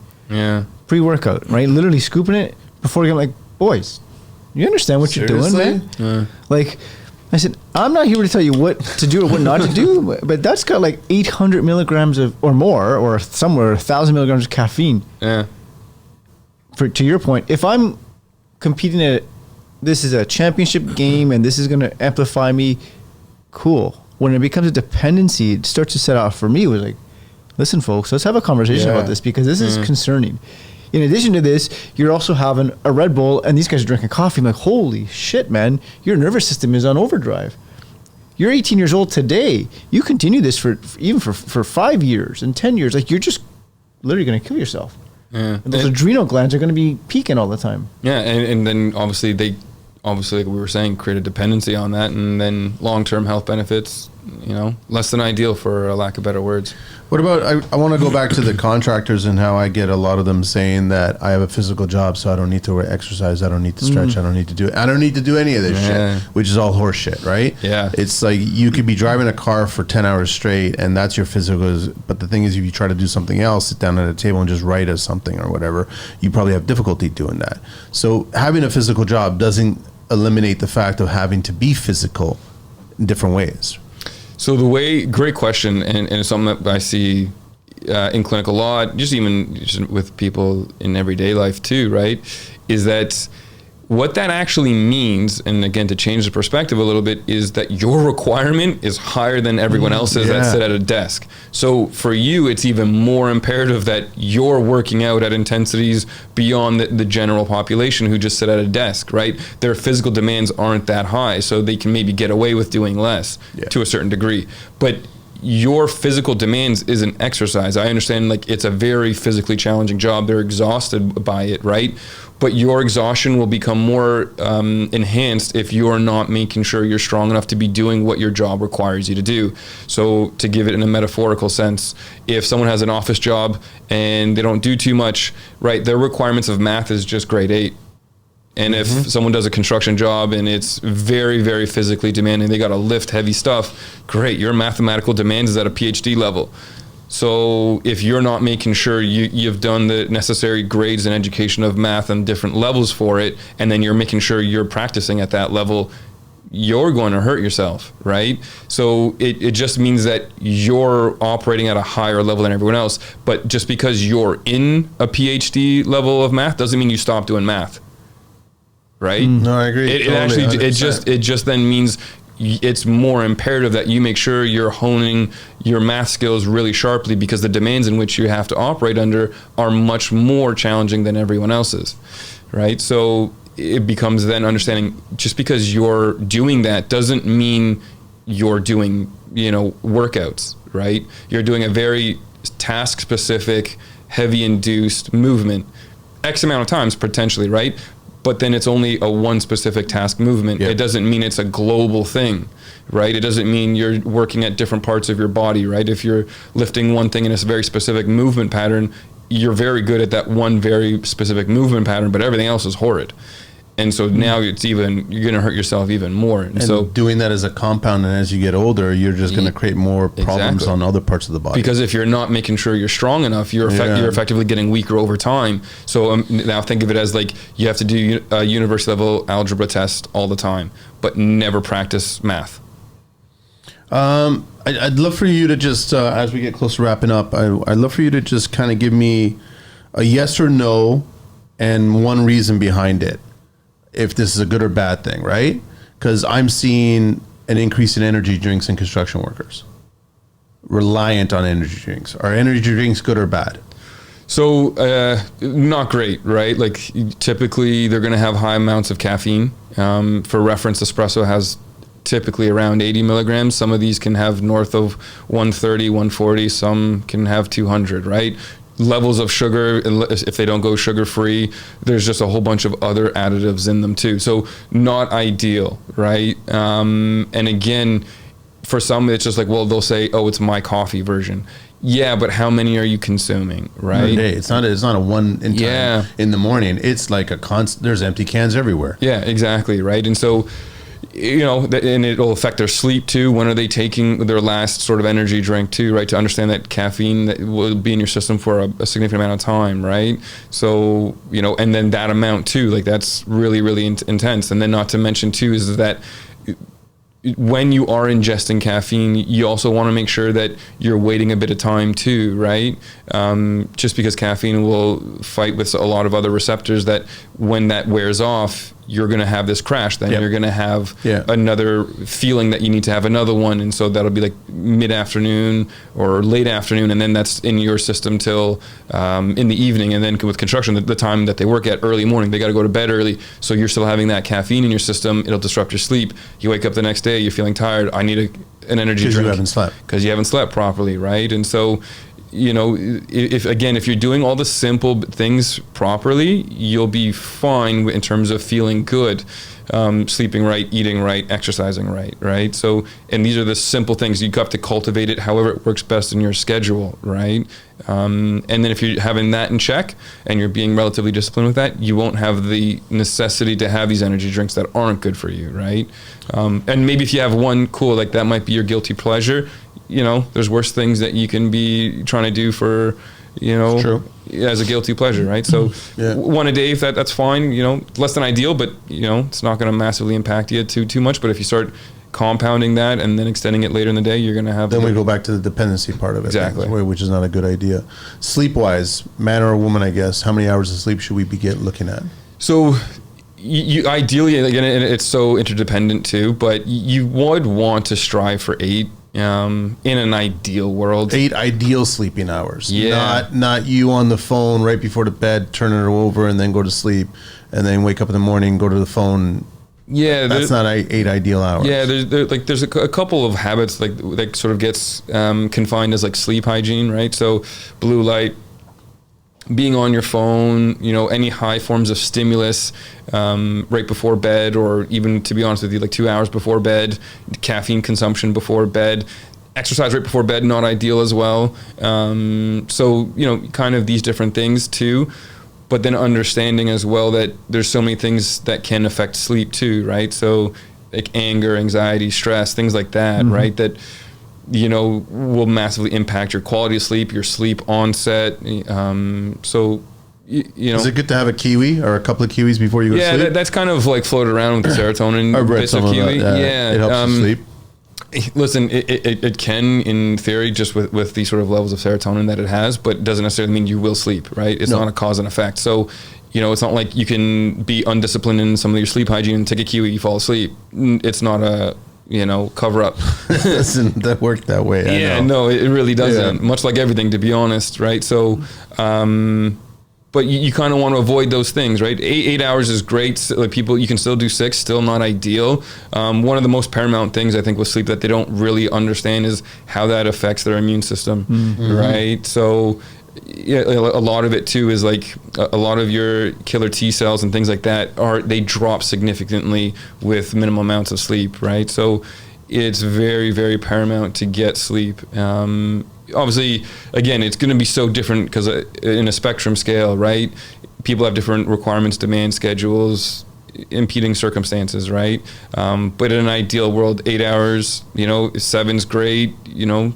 pre-workout, right? Literally scooping it before getting like, boys, you understand what you're doing, man? Like, I said, I'm not here to tell you what to do or what not to do, but that's got like 800 milligrams or more, or somewhere 1,000 milligrams of caffeine. Yeah. To your point, if I'm competing at, this is a championship game and this is going to amplify me, cool. When it becomes a dependency, it starts to set off for me. It was like, listen, folks, let's have a conversation about this, because this is concerning. In addition to this, you're also having a Red Bull and these guys are drinking coffee. I'm like, holy shit, man, your nervous system is on overdrive. You're 18 years old today. You continue this for 5 years and 10 years. Like, you're just literally going to kill yourself. Yeah. And those adrenal glands are going to be peaking all the time. Yeah. And then obviously like we were saying, create a dependency on that, and then long-term health benefits, less than ideal, for a lack of better words. What about, I want to go back to the contractors and how I get a lot of them saying that I have a physical job, so I don't need to exercise, I don't need to stretch, I don't need to do it. I don't need to do any of this shit, which is all horse shit, right? Yeah. It's like you could be driving a car for 10 hours straight and that's your physical, but the thing is, if you try to do something else, sit down at a table and just write as something or whatever, you probably have difficulty doing that. So having a physical job doesn't eliminate the fact of having to be physical in different ways. So great question, and it's something that I see in clinic a lot, just with people in everyday life too, right? Is that what that actually means, and again, to change the perspective a little bit, is that your requirement is higher than everyone else's that sit at a desk. So for you, it's even more imperative that you're working out at intensities beyond the general population who just sit at a desk, right? Their physical demands aren't that high, so they can maybe get away with doing less to a certain degree. But your physical demands isn't exercise. I understand, like, it's a very physically challenging job. They're exhausted by it, right? But your exhaustion will become more enhanced if you're not making sure you're strong enough to be doing what your job requires you to do. So to give it in a metaphorical sense, if someone has an office job and they don't do too much, right, their requirements of math is just grade 8. And if someone does a construction job and it's very, very physically demanding, they got to lift heavy stuff, great, your mathematical demands is at a PhD level. So if you're not making sure you've done the necessary grades and education of math and different levels for it, and then you're making sure you're practicing at that level, you're going to hurt yourself, right? So it just means that you're operating at a higher level than everyone else. But just because you're in a PhD level of math doesn't mean you stop doing math, right? No, I agree. It just then means it's more imperative that you make sure you're honing your math skills really sharply, because the demands in which you have to operate under are much more challenging than everyone else's, right? So it becomes then understanding, just because you're doing that doesn't mean you're doing, workouts, right? You're doing a very task-specific, heavy-induced movement, X amount of times potentially, right? But then it's only a one specific task movement. It doesn't mean it's a global thing, right? It doesn't mean you're working at different parts of your body, right? If you're lifting one thing in a very specific movement pattern, you're very good at that one very specific movement pattern, but everything else is horrid. And so now you're going to hurt yourself even more. And so doing that as a compound, and as you get older, you're just going to create more problems on other parts of the body. Because if you're not making sure you're strong enough, you're effectively getting weaker over time. So now think of it as like you have to do a university level algebra test all the time, but never practice math. I'd love for you to just, as we get close to wrapping up, I'd love for you to just kind of give me a yes or no and one reason behind it, if this is a good or bad thing, right? Because I'm seeing an increase in energy drinks in construction workers? Reliant on energy drinks. Are energy drinks good or bad? So not great, right? Like typically they're going to have high amounts of caffeine. For reference, espresso has typically around 80 milligrams. Some of these can have north of 130, 140. Some can have 200, right? Levels of sugar, if they don't go sugar free, there's just a whole bunch of other additives in them too. So not ideal, right? And again, for some, it's just like, well, they'll say, oh, it's my coffee version. Yeah, but how many are you consuming, right? Day. It's not a one in time in the morning. It's like a constant. There's empty cans everywhere. Yeah, exactly, right? And so, and it'll affect their sleep too. When are they taking their last sort of energy drink too, right? To understand that caffeine that will be in your system for a significant amount of time, right? So, and then that amount too, like that's really, really intense. And then not to mention too is that when you are ingesting caffeine, you also want to make sure that you're waiting a bit of time too, right? Just because caffeine will fight with a lot of other receptors that when that wears off, you're going to have this crash. Then you're going to have another feeling that you need to have another one. And so that'll be like mid-afternoon or late afternoon. And then that's in your system till in the evening. And then with construction, the time that they work at early morning, they got to go to bed early. So you're still having that caffeine in your system. It'll disrupt your sleep. You wake up the next day, you're feeling tired. I need an energy drink. Because you haven't slept. Because you haven't slept properly, right? And so, if you're doing all the simple things properly, you'll be fine in terms of feeling good, sleeping right, eating right, exercising right? So, and these are the simple things. You have to cultivate it however it works best in your schedule, right? And then if you're having that in check and you're being relatively disciplined with that, you won't have the necessity to have these energy drinks that aren't good for you, right? And maybe if you have one, cool, like that might be your guilty pleasure. There's worse things that you can be trying to do for, as a guilty pleasure, right? So one a day, if that's fine, less than ideal, but, it's not going to massively impact you too much. But if you start compounding that and then extending it later in the day, you're going to have... Then we go back to the dependency part of it. Exactly. Which is not a good idea. Sleep-wise, man or woman, I guess, how many hours of sleep should we be looking at? So... You ideally, again, and it's so interdependent too, but you would want to strive for 8 in an ideal world. 8 ideal sleeping hours. Yeah. Not you on the phone right before the bed, turning it over and then go to sleep and then wake up in the morning, go to the phone. Yeah. That's not 8 ideal hours. Yeah. There's a couple of habits that sort of gets confined as like sleep hygiene, right? So blue light, being on your phone, any high forms of stimulus right before bed, or even, to be honest with you, like 2 hours before bed, caffeine consumption before bed, exercise right before bed, not ideal as well. So, kind of these different things too. But then understanding as well that there's so many things that can affect sleep too, right? So like anger, anxiety, stress, things like that, right? That will massively impact your quality of sleep, your sleep onset. So, is it good to have a kiwi or a couple of kiwis before you go to sleep? Yeah, that's kind of like floated around with the serotonin. I've read some of kiwi. That. Yeah, it helps you sleep. Listen, it can, in theory, just with the sort of levels of serotonin that it has, but it doesn't necessarily mean you will sleep, right? It's not a cause and effect. So, it's not like you can be undisciplined in some of your sleep hygiene and take a kiwi, you fall asleep. It's not a... cover up. Doesn't work that way. Yeah, no, it really doesn't. Yeah. Much like everything, to be honest, right? So, but you kind of want to avoid those things, right? 8 hours is great. Like people, you can still do 6, still not ideal. One of the most paramount things I think with sleep that they don't really understand is how that affects their immune system, right? So, yeah, a lot of it too is like a lot of your killer T cells and things like that they drop significantly with minimal amounts of sleep, right? So it's very, very paramount to get sleep. Obviously, again, it's going to be so different because in a spectrum scale, right? People have different requirements, demand schedules, impeding circumstances, right? But in an ideal world, 8 hours, 7's great,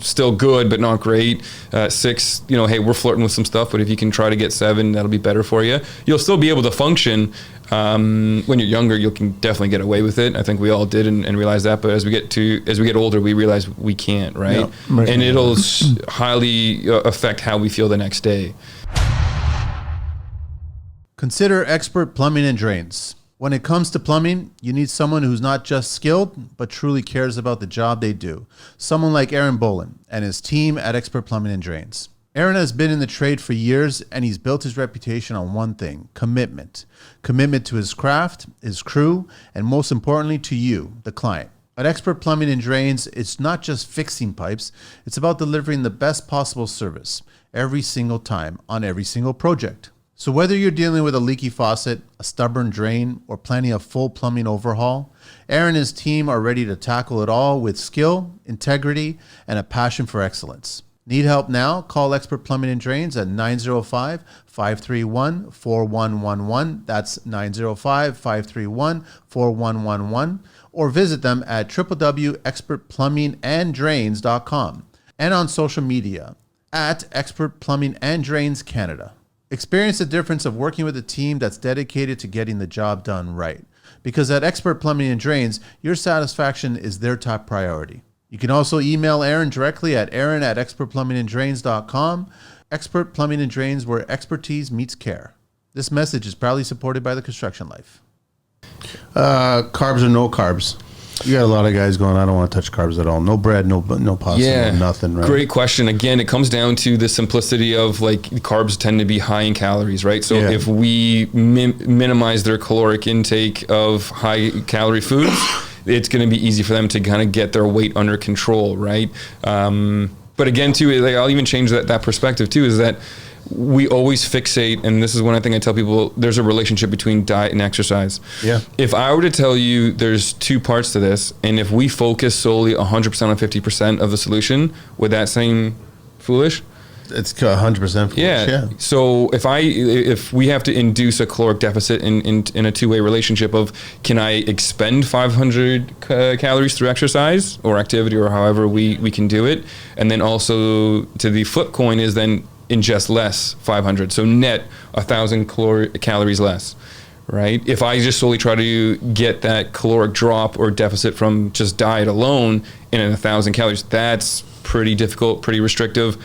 still good, but not great. 6, hey, we're flirting with some stuff, but if you can try to get 7, that'll be better for you. You'll still be able to function. When you're younger, you can definitely get away with it. I think we all did and realized that. But as we get older, we realize we can't, right? Yeah, right. And it'll highly affect how we feel the next day. Consider expert plumbing and drains. When it comes to plumbing, you need someone who's not just skilled, but truly cares about the job they do. Someone like Aaron Bolin and his team at Expert Plumbing and Drains. Aaron has been in the trade for years, and he's built his reputation on one thing: commitment. Commitment to his craft, his crew, and most importantly to you, the client. At Expert Plumbing and Drains, it's not just fixing pipes, it's about delivering the best possible service every single time on every single project. So whether you're dealing with a leaky faucet, a stubborn drain, or planning a full plumbing overhaul, Aaron and his team are ready to tackle it all with skill, integrity, and a passion for excellence. Need help now? Call Expert Plumbing and Drains at 905-531-4111. That's 905-531-4111. Or visit them at www.expertplumbinganddrains.com and on social media at Expert Plumbing and Drains Canada. Experience the difference of working with a team that's dedicated to getting the job done right. Because at Expert Plumbing and Drains, your satisfaction is their top priority. You can also email Aaron directly at aaron@expertplumbinganddrains.com. Expert Plumbing and Drains, where expertise meets care. This message is proudly supported by the Construction Life. Carbs or no carbs? You got a lot of guys going, I don't want to touch carbs at all. No bread, no pasta, no nothing, right? Great question. Again, it comes down to the simplicity of, like, carbs tend to be high in calories, right? So if we minimize their caloric intake of high calorie foods, it's going to be easy for them to kind of get their weight under control, right? But again, too, like, I'll even change that perspective too, is that we always fixate, and this is one thing I tell people, there's a relationship between diet and exercise. Yeah. If I were to tell you there's two parts to this, and if we focus solely 100% on 50% of the solution, would that seem foolish? It's 100% foolish. Yeah. So if we have to induce a caloric deficit in a two-way relationship of, can I expend 500 calories through exercise or activity or however we can do it, and then also to the flip coin is then ingest less 500, so net 1,000 calories less, right? If I just solely try to get that caloric drop or deficit from just diet alone in 1,000 calories, that's pretty difficult, pretty restrictive.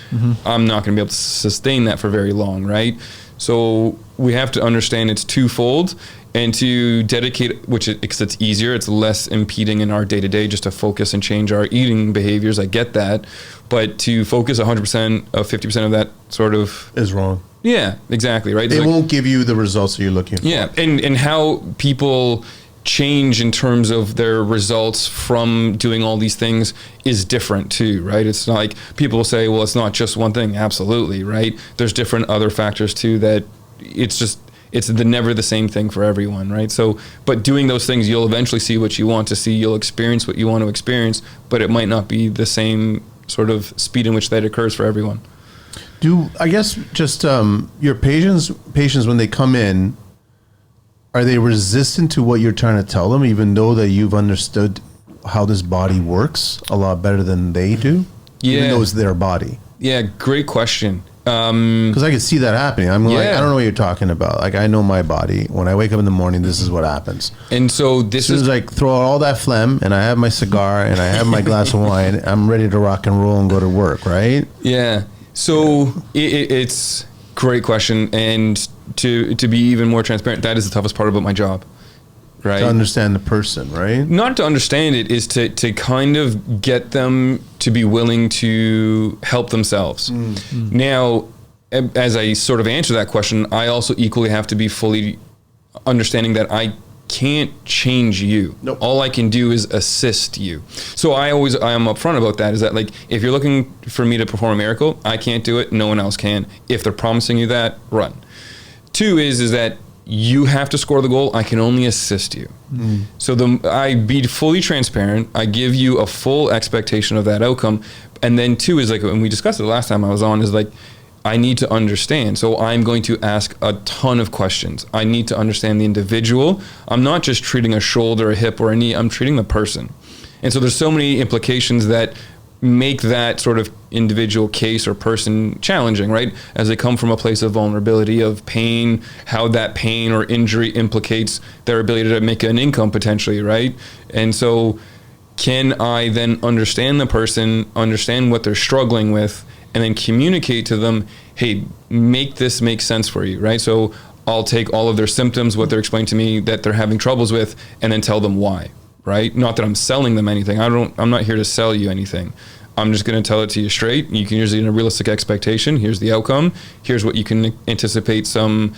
I'm not going to be able to sustain that for very long, right? So we have to understand it's twofold, and to dedicate, because it's easier, it's less impeding in our day-to-day just to focus and change our eating behaviors. I get that. But to focus 100% of 50% of that sort of is wrong. Yeah, exactly, right? It won't give you the results that you're looking for. Yeah, and how people change in terms of their results from doing all these things is different too, right? It's not like people say, well, it's not just one thing. Absolutely, right? There's different other factors too that it's never the same thing for everyone, right? So, but doing those things, you'll eventually see what you want to see. You'll experience what you want to experience, but it might not be the same sort of speed in which that occurs for everyone. I guess just your patients when they come in, are they resistant to what you're trying to tell them, even though that you've understood how this body works a lot better than they do? Yeah. Even though it's their body. Yeah, great question. Because I can see that happening. I'm like, I don't know what you're talking about. Like, I know my body. When I wake up in the morning, this is what happens. And so this is like, throw out all that phlegm, and I have my cigar, and I have my glass of wine. I'm ready to rock and roll and go to work, right? Yeah. So it's great question, and to be even more transparent, that is the toughest part about my job. Right. To understand the person, right? Not to understand it, is to kind of get them to be willing to help themselves. Now, as I sort of answer that question, I also equally have to be fully understanding that I can't change you. Nope. All I can do is assist you. So I am upfront about that, is that, like, if you're looking for me to perform a miracle, I can't do it, no one else can. If they're promising you that, run. Two is that you have to score the goal. I can only assist you. So I be fully transparent. I give you a full expectation of that outcome. And then two is, like, when we discussed it the last time I was on, is like, I need to understand. So I'm going to ask a ton of questions. I need to understand the individual. I'm not just treating a shoulder, a hip, or a knee. I'm treating the person. And so there's so many implications that make that sort of individual case or person challenging, right? As they come from a place of vulnerability, of pain, how that pain or injury implicates their ability to make an income potentially, right? And so can I then understand the person, understand what they're struggling with, and then communicate to them, hey, make this make sense for you, right? So I'll take all of their symptoms, what they're explaining to me that they're having troubles with, and then tell them why, right? Not that I'm selling them anything. I'm not here to sell you anything. I'm just going to tell it to you straight. You can usually, in a realistic expectation, here's the outcome. Here's what you can anticipate some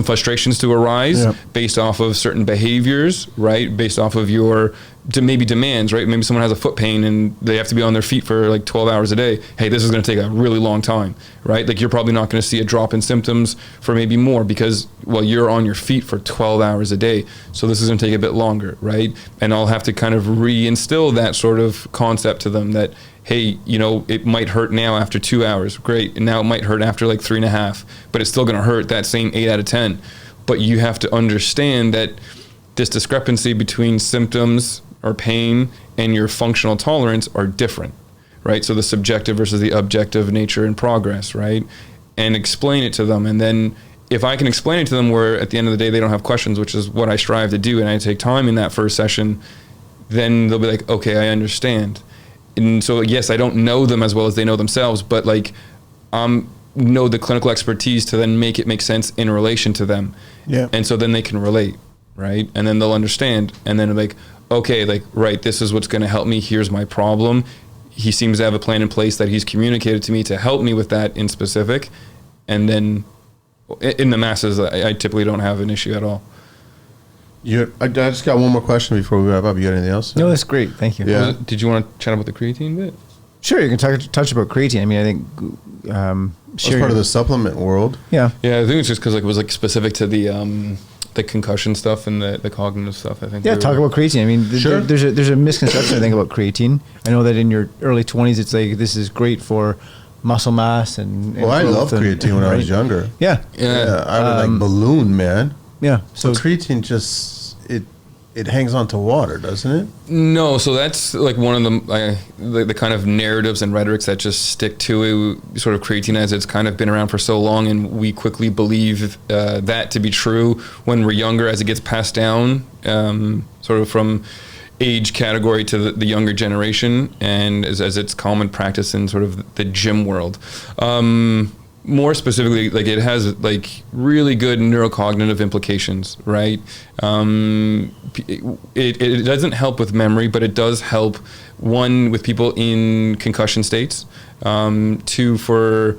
frustrations to arise based off of certain behaviors, right? Based off of your maybe demands, right? Maybe someone has a foot pain and they have to be on their feet for like 12 hours a day. Hey, this is going to take a really long time, right? Like you're probably not going to see a drop in symptoms for maybe more because, well, you're on your feet for 12 hours a day. So this is going to take a bit longer, right? And I'll have to kind of reinstill that sort of concept to them that, hey, you know, it might hurt now after 2 hours. Great. And now it might hurt after like 3.5, but it's still going to hurt that same 8 out of 10. But you have to understand that this discrepancy between symptoms or pain and your functional tolerance are different, right? So the subjective versus the objective nature and progress, right? And explain it to them. And then if I can explain it to them where at the end of the day, they don't have questions, which is what I strive to do. And I take time in that first session, then they'll be like, okay, I understand. And so, yes, I don't know them as well as they know themselves, but like, know the clinical expertise to then make it make sense in relation to them. Yeah. And so then they can relate, right? And then they'll understand. And then like, okay, like, right, this is what's going to help me. Here's my problem. He seems to have a plan in place that he's communicated to me to help me with that in specific. And then in the masses, I typically don't have an issue at all. I just got one more question before we wrap up. You got anything else? No, that's great. Thank you. Yeah. Did you want to chat about the creatine bit? Sure, you can touch about creatine. I mean, I think it's part of the supplement world. Yeah. Yeah, I think it's just because like, it was like specific to the concussion stuff and the cognitive stuff, I think. Yeah, talk about creatine. I mean, sure. there's a misconception, I think, about creatine. I know that in your early 20s, it's like this is great for muscle mass and well, I loved creatine when I was younger. Yeah. I would like balloon, man. Yeah. So creatine just it hangs on to water, doesn't it? No, so that's like one of the kind of narratives and rhetorics that just stick to it, sort of creatine, as it's kind of been around for so long, and we quickly believe that to be true when we're younger, as it gets passed down sort of from age category to the younger generation, and as it's common practice in sort of the gym world. More specifically, like it has like really good neurocognitive implications, right? It doesn't help with memory, but it does help, one, with people in concussion states, two, for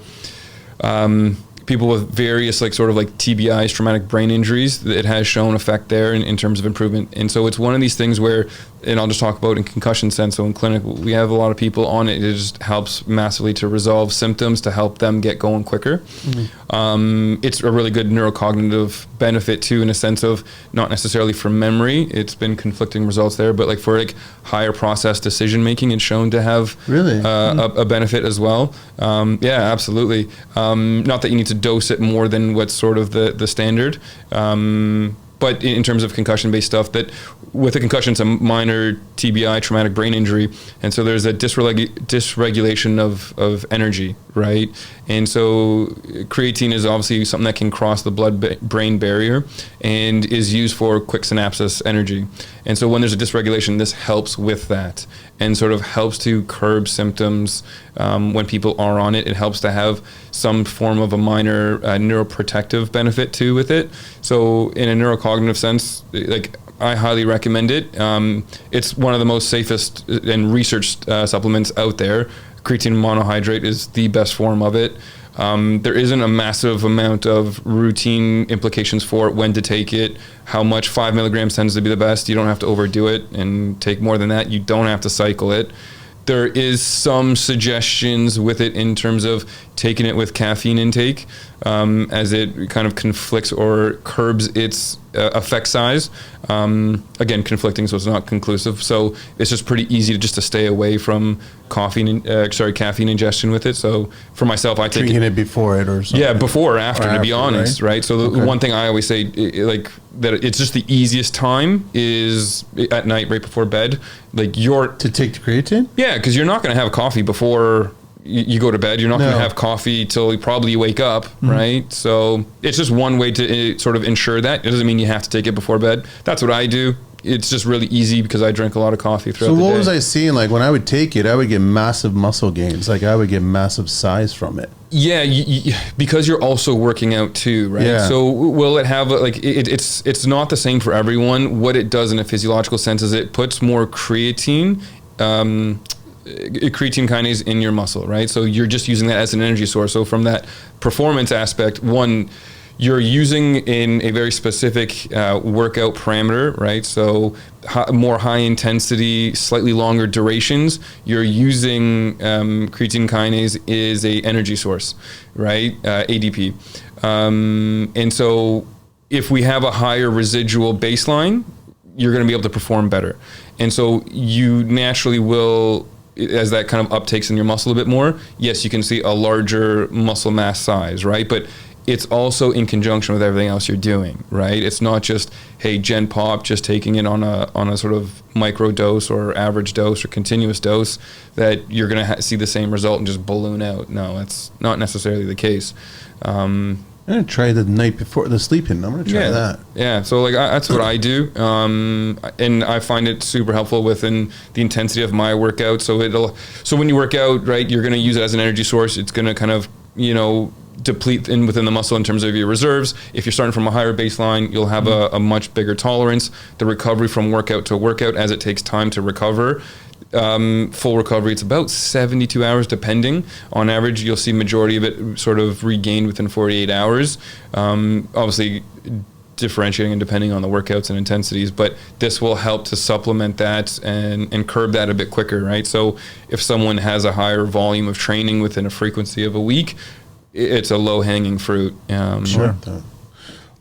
people with various like sort of like TBIs, traumatic brain injuries. It has shown effect there in terms of improvement. And so it's one of these things where, and I'll just talk about in concussion sense, so in clinic, we have a lot of people on it. It just helps massively to resolve symptoms, to help them get going quicker. Mm-hmm. It's a really good neurocognitive benefit too, in a sense of not necessarily for memory. It's been conflicting results there, but like for like higher process decision making, it's shown to have really a benefit as well. Yeah, absolutely. Not that you need to dose it more than what's sort of the standard. But in terms of concussion-based stuff, that with a concussion, it's a minor TBI, traumatic brain injury, and so there's a dysregulation of energy, right? And so creatine is obviously something that can cross the blood-brain barrier and is used for quick synapses energy. And so when there's a dysregulation, this helps with that and sort of helps to curb symptoms when people are on it. It helps to have some form of a minor neuroprotective benefit too with it. So in a neurocognitive sense, like I highly recommend it. It's one of the most safest and researched supplements out there. Creatine monohydrate is the best form of it. There isn't a massive amount of routine implications for it, when to take it, how much. 5 milligrams tends to be the best. You don't have to overdo it and take more than that. You don't have to cycle it. There is some suggestions with it in terms of taking it with caffeine intake, as it kind of conflicts or curbs its effect size. Again, conflicting, so it's not conclusive. So it's just pretty easy to stay away from caffeine ingestion with it. So for myself, I take drinking it before it or something. Yeah, before or after, to be honest, right? So the one thing I always say, like, that it's just the easiest time is at night, right before bed. Like to take the creatine? Yeah, because you're not going to have coffee before you go to bed. You're not going to have coffee till you wake up, right? So it's just one way to sort of ensure that. It doesn't mean you have to take it before bed. That's what I do. it's just really easy because I drink a lot of coffee throughout So the day. what was I seeing? Like when I would take it, I would get massive muscle gains. Like I would get massive size from it. Yeah, because you're also working out too, right? Yeah. So will it have it's not the same for everyone. What it does in a physiological sense is it puts more creatine kinase in your muscle, right? So you're just using that as an energy source. So from that performance aspect, one, you're using in a very specific workout parameter, right? So more high intensity, slightly longer durations, you're using creatine kinase is a energy source, right? ADP. And so if we have a higher residual baseline, you're going to be able to perform better. And so you naturally will, as that kind of uptakes in your muscle a bit more, yes, you can see a larger muscle mass size, right? But it's also in conjunction with everything else you're doing, right? It's not just, hey, Gen Pop, just taking it on a sort of micro dose or average dose or continuous dose that you're going to see the same result and just balloon out. No, that's not necessarily the case. I'm going to try the night before the sleeping. I'm going to try that. Yeah, so like that's what I do. And I find it super helpful within the intensity of my workout. So when you work out, right, you're going to use it as an energy source. It's going to kind of, deplete within the muscle in terms of your reserves. If you're starting from a higher baseline, you'll have a much bigger tolerance. The recovery from workout to workout, as it takes time to recover, full recovery, it's about 72 hours depending. On average, you'll see majority of it sort of regained within 48 hours. Obviously, differentiating and depending on the workouts and intensities, but this will help to supplement that and curb that a bit quicker, right? So if someone has a higher volume of training within a frequency of a week, it's a low-hanging fruit. Sure.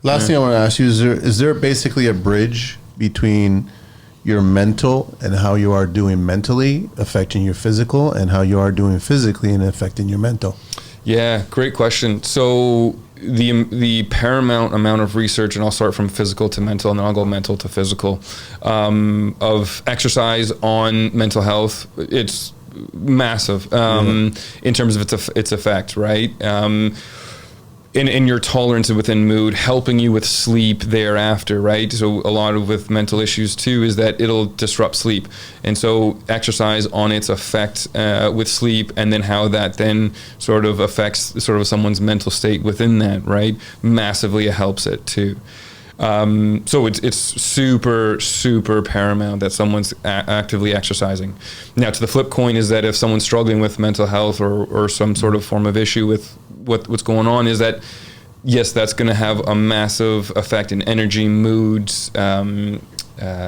Last thing I want to ask you is there basically a bridge between your mental and how you are doing mentally affecting your physical and how you are doing physically and affecting your mental? Yeah, great question. So the paramount amount of research, and I'll start from physical to mental and then I'll go mental to physical, of exercise on mental health, it's massive in terms of its effect, right? In your tolerance within mood, helping you with sleep thereafter, right? So a lot of with mental issues too is that it'll disrupt sleep. And so exercise on its effect with sleep, and then how that then sort of affects sort of someone's mental state within that, right? Massively helps it too. So it's super, super paramount that someone's actively exercising. Now, to the flip coin is that if someone's struggling with mental health or some sort of form of issue with what's going on, is that, yes, that's going to have a massive effect in energy, moods,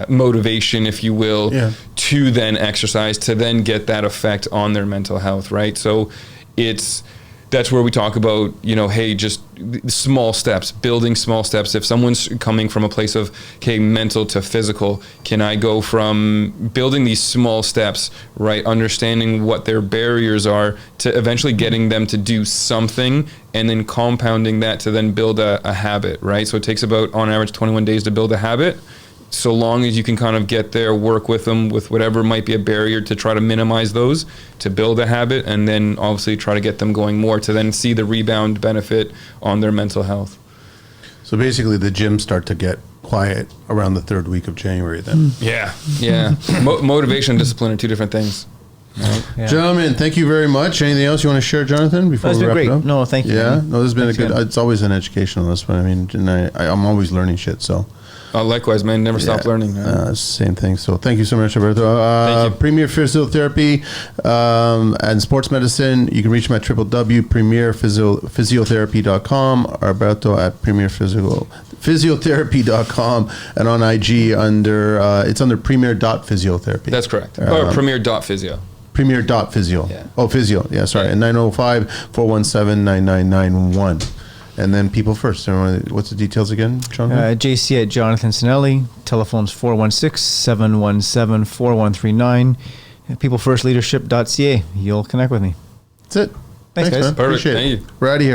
motivation, if you will, to then exercise, to then get that effect on their mental health, right? So that's where we talk about, hey, just small steps, building small steps. If someone's coming from a place of, okay, mental to physical, can I go from building these small steps, right, understanding what their barriers are, to eventually getting them to do something, and then compounding that to then build a habit, right? So it takes about, on average, 21 days to build a habit. So long as you can kind of get there, work with them with whatever might be a barrier to try to minimize those, to build a habit, and then obviously try to get them going more to then see the rebound benefit on their mental health. So basically the gyms start to get quiet around the third week of January then. Yeah. Motivation and discipline are two different things. Right? Yeah. Gentlemen, thank you very much. Anything else you want to share, Jonathan, before we wrap it up? No, thank you. Yeah? No, this has been Thanks, a good, man. it's always an educational this, but I mean, and I'm always learning shit, so. Likewise, man. Never stop learning. Same thing. So thank you so much, Alberto. Thank you. Premier Physiotherapy and Sports Medicine. You can reach him at www.premierphysiotherapy.com. Alberto at premierphysiotherapy.com, and on IG it's under premier.physiotherapy. That's correct. Or premier.physio. Premier.physio. Yeah. Oh, physio. Yeah, sorry. Yeah. And 905-417-9991. And then people first. What's the details again, Jonathan? JC at Jonathan Cinelli. Telephone's 416-717-4139. Peoplefirstleadership.ca. You'll connect with me. That's it. Thanks, guys. man. Perfect. Appreciate it. Thank you. We're out of here.